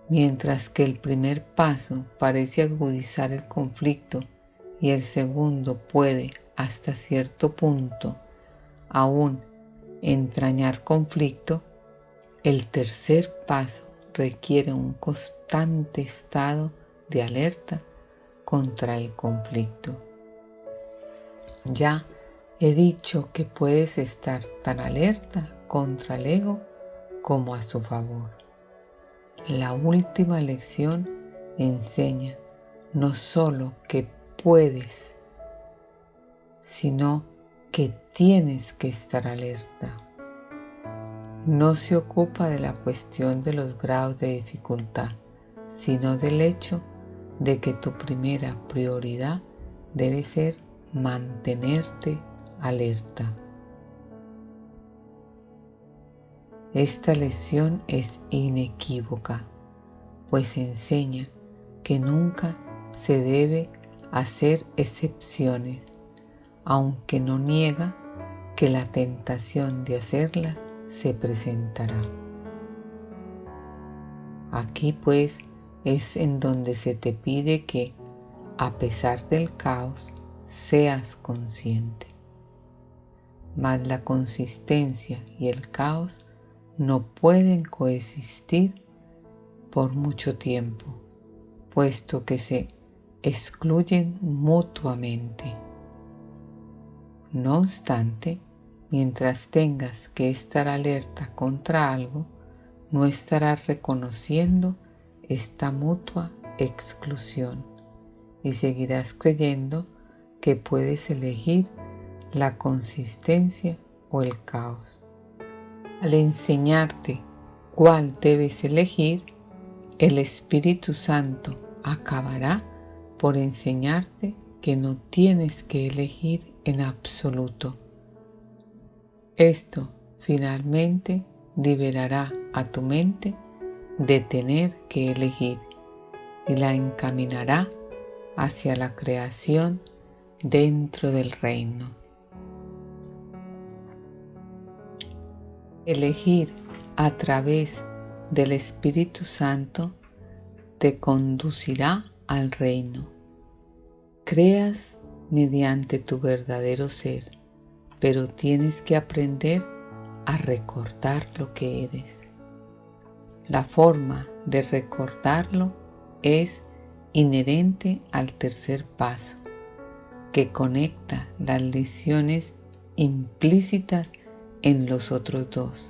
Mientras que el primer paso parece agudizar el conflicto y el segundo puede, hasta cierto punto, aún entrañar conflicto, el tercer paso requiere un constante estado de alerta contra el conflicto. Ya he dicho que puedes estar tan alerta contra el ego como a su favor. La última lección enseña no solo que puedes, sino que tienes que estar alerta. No se ocupa de la cuestión de los grados de dificultad, sino del hecho de que tu primera prioridad debe ser mantenerte alerta. Esta lección es inequívoca, pues enseña que nunca se debe hacer excepciones, aunque no niega que la tentación de hacerlas se presentará. Aquí pues es en donde se te pide que, a pesar del caos, seas consciente. Mas la consistencia y el caos no pueden coexistir por mucho tiempo, puesto que se excluyen mutuamente. No obstante, mientras tengas que estar alerta contra algo, no estarás reconociendo esta mutua exclusión y seguirás creyendo que puedes elegir la consistencia o el caos. Al enseñarte cuál debes elegir, el Espíritu Santo acabará por enseñarte que no tienes que elegir en absoluto. Esto finalmente liberará a tu mente de tener que elegir y la encaminará hacia la creación dentro del reino. Elegir a través del Espíritu Santo te conducirá al reino. Creas mediante tu verdadero ser, pero tienes que aprender a recordar lo que eres. La forma de recordarlo es inherente al tercer paso, que conecta las lecciones implícitas en los otros dos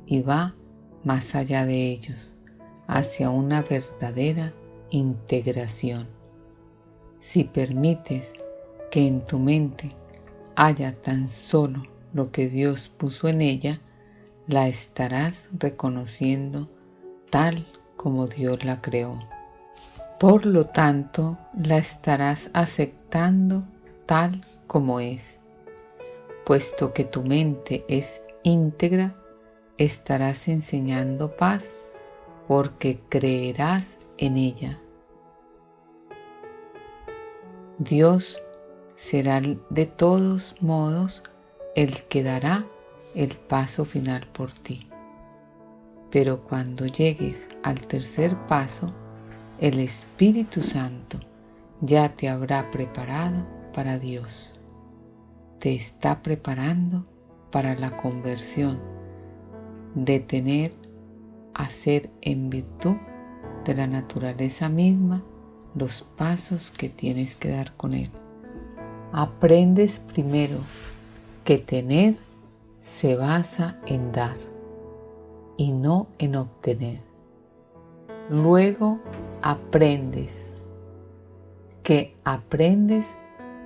y va más allá de ellos, hacia una verdadera integración. Si permites que en tu mente haya tan solo lo que Dios puso en ella, la estarás reconociendo tal como Dios la creó. Por lo tanto, la estarás aceptando tal como es. Puesto que tu mente es íntegra, estarás enseñando paz porque creerás en ella. Dios será de todos modos el que dará el paso final por ti. Pero cuando llegues al tercer paso, el Espíritu Santo ya te habrá preparado para Dios. Te está preparando para la conversión de tener a ser en virtud de la naturaleza misma los pasos que tienes que dar con Él. Aprendes primero que tener se basa en dar y no en obtener. Luego aprendes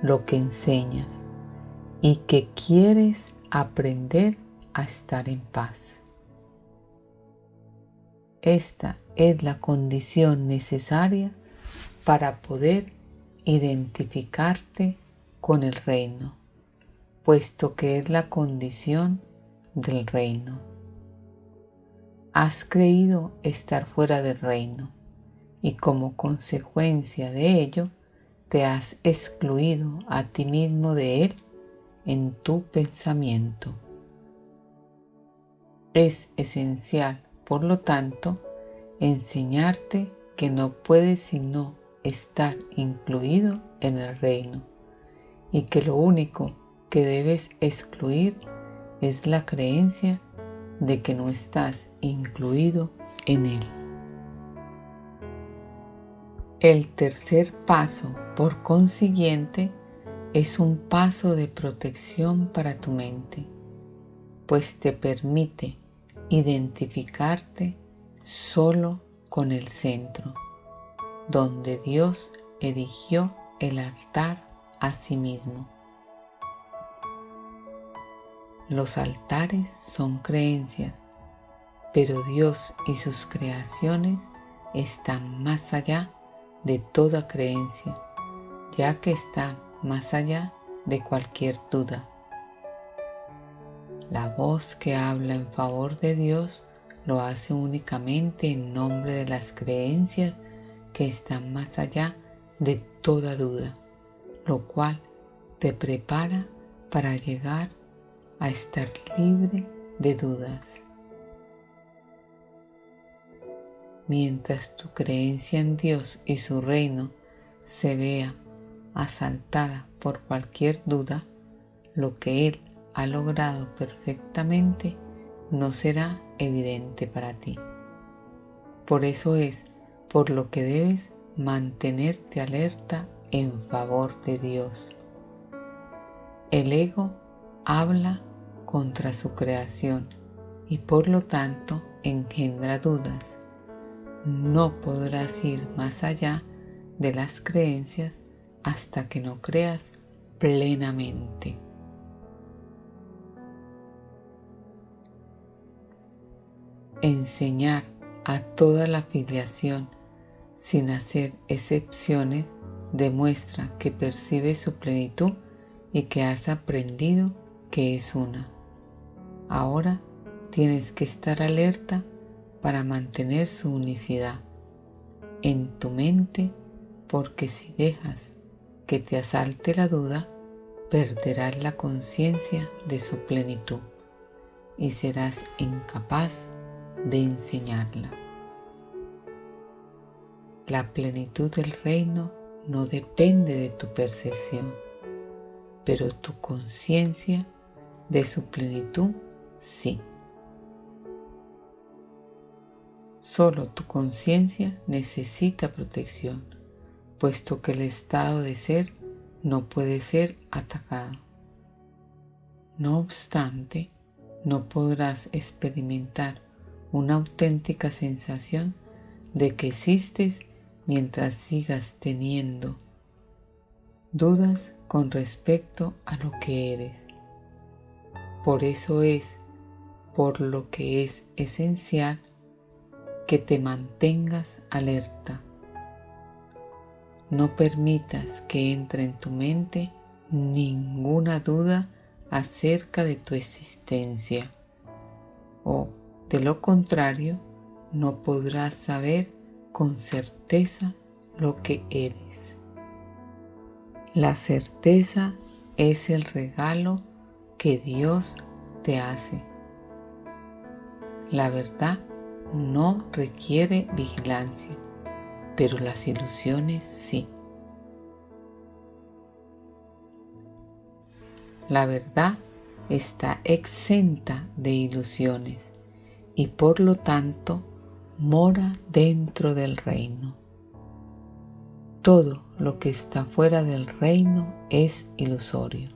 lo que enseñas y que quieres aprender a estar en paz. Esta es la condición necesaria para poder identificarte con el reino, puesto que es la condición del reino. Has creído estar fuera del reino y como consecuencia de ello te has excluido a ti mismo de él en tu pensamiento. Es esencial, por lo tanto, enseñarte que no puedes sino estar incluido en el reino y que lo único que debes excluir es la creencia de que no estás incluido en él. El tercer paso, por consiguiente, es un paso de protección para tu mente, pues te permite identificarte solo con el centro, donde Dios erigió el altar a sí mismo. Los altares son creencias, pero Dios y sus creaciones están más allá de toda creencia, ya que están más allá de cualquier duda. La voz que habla en favor de Dios lo hace únicamente en nombre de las creencias que están más allá de toda duda, lo cual te prepara para llegar a estar libre de dudas. Mientras tu creencia en Dios y su reino se vea asaltada por cualquier duda, lo que Él ha logrado perfectamente no será evidente para ti. Por eso es por lo que debes mantenerte alerta en favor de Dios. El ego habla contra su creación y por lo tanto engendra dudas. No podrás ir más allá de las creencias hasta que no creas plenamente. Enseñar a toda la filiación sin hacer excepciones demuestra que percibes su plenitud y que has aprendido que es una. Ahora tienes que estar alerta para mantener su unicidad en tu mente, porque si dejas que te asalte la duda, perderás la conciencia de su plenitud y serás incapaz de enseñarla. La plenitud del reino no depende de tu percepción, pero tu conciencia de su plenitud sí. Solo tu conciencia necesita protección, puesto que el estado de ser no puede ser atacado. No obstante, no podrás experimentar una auténtica sensación de que existes mientras sigas teniendo dudas con respecto a lo que eres. Por eso es por lo que es esencial que te mantengas alerta. No permitas que entre en tu mente ninguna duda acerca de tu existencia, o de lo contrario, no podrás saber con certeza lo que eres. La certeza es el regalo que Dios te hace. La verdad no requiere vigilancia, pero las ilusiones sí. La verdad está exenta de ilusiones y por lo tanto mora dentro del reino. Todo lo que está fuera del reino es ilusorio.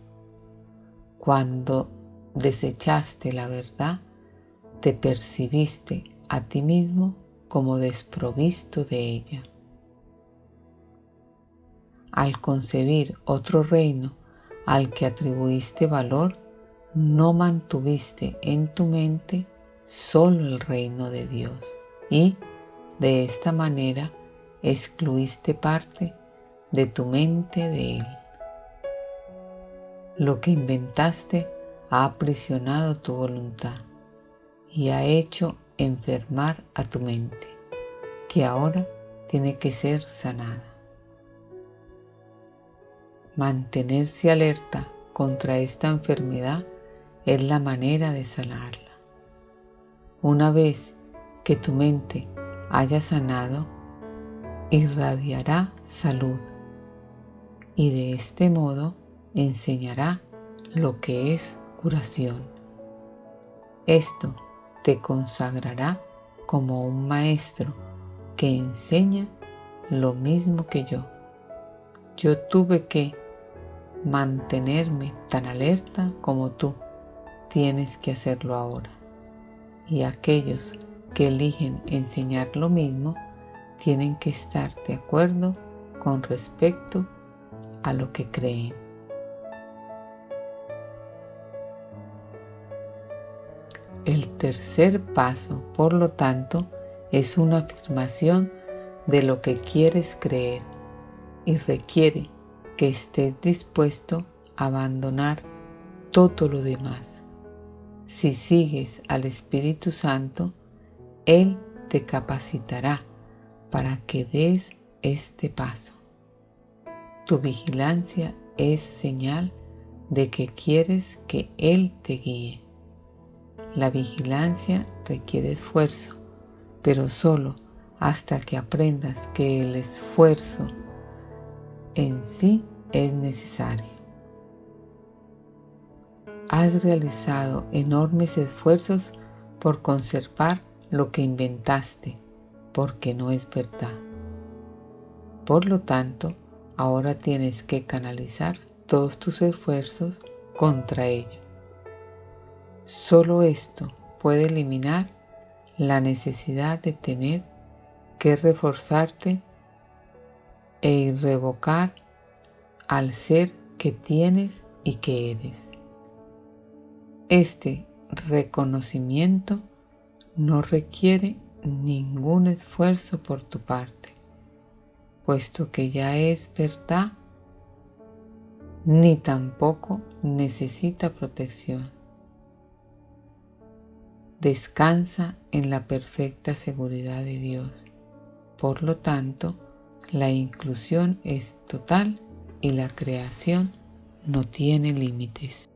Cuando desechaste la verdad, te percibiste a ti mismo como desprovisto de ella. Al concebir otro reino al que atribuiste valor, no mantuviste en tu mente solo el reino de Dios y, de esta manera, excluiste parte de tu mente de Él. Lo que inventaste ha aprisionado tu voluntad y ha hecho enfermar a tu mente, que ahora tiene que ser sanada. Mantenerse alerta contra esta enfermedad es la manera de sanarla. Una vez que tu mente haya sanado, irradiará salud y de este modo enseñará lo que es curación. Esto te consagrará como un maestro que enseña lo mismo que yo. Yo tuve que mantenerme tan alerta como tú tienes que hacerlo ahora. Y aquellos que eligen enseñar lo mismo tienen que estar de acuerdo con respecto a lo que creen. El tercer paso, por lo tanto, es una afirmación de lo que quieres creer y requiere que estés dispuesto a abandonar todo lo demás. Si sigues al Espíritu Santo, Él te capacitará para que des este paso. Tu vigilancia es señal de que quieres que Él te guíe. La vigilancia requiere esfuerzo, pero solo hasta que aprendas que el esfuerzo en sí es necesario. Has realizado enormes esfuerzos por conservar lo que inventaste, porque no es verdad. Por lo tanto, ahora tienes que canalizar todos tus esfuerzos contra ello. Solo esto puede eliminar la necesidad de tener que reforzarte e irrevocar al ser que tienes y que eres. Este reconocimiento no requiere ningún esfuerzo por tu parte, puesto que ya es verdad, ni tampoco necesita protección. Descansa en la perfecta seguridad de Dios. Por lo tanto, la inclusión es total y la creación no tiene límites.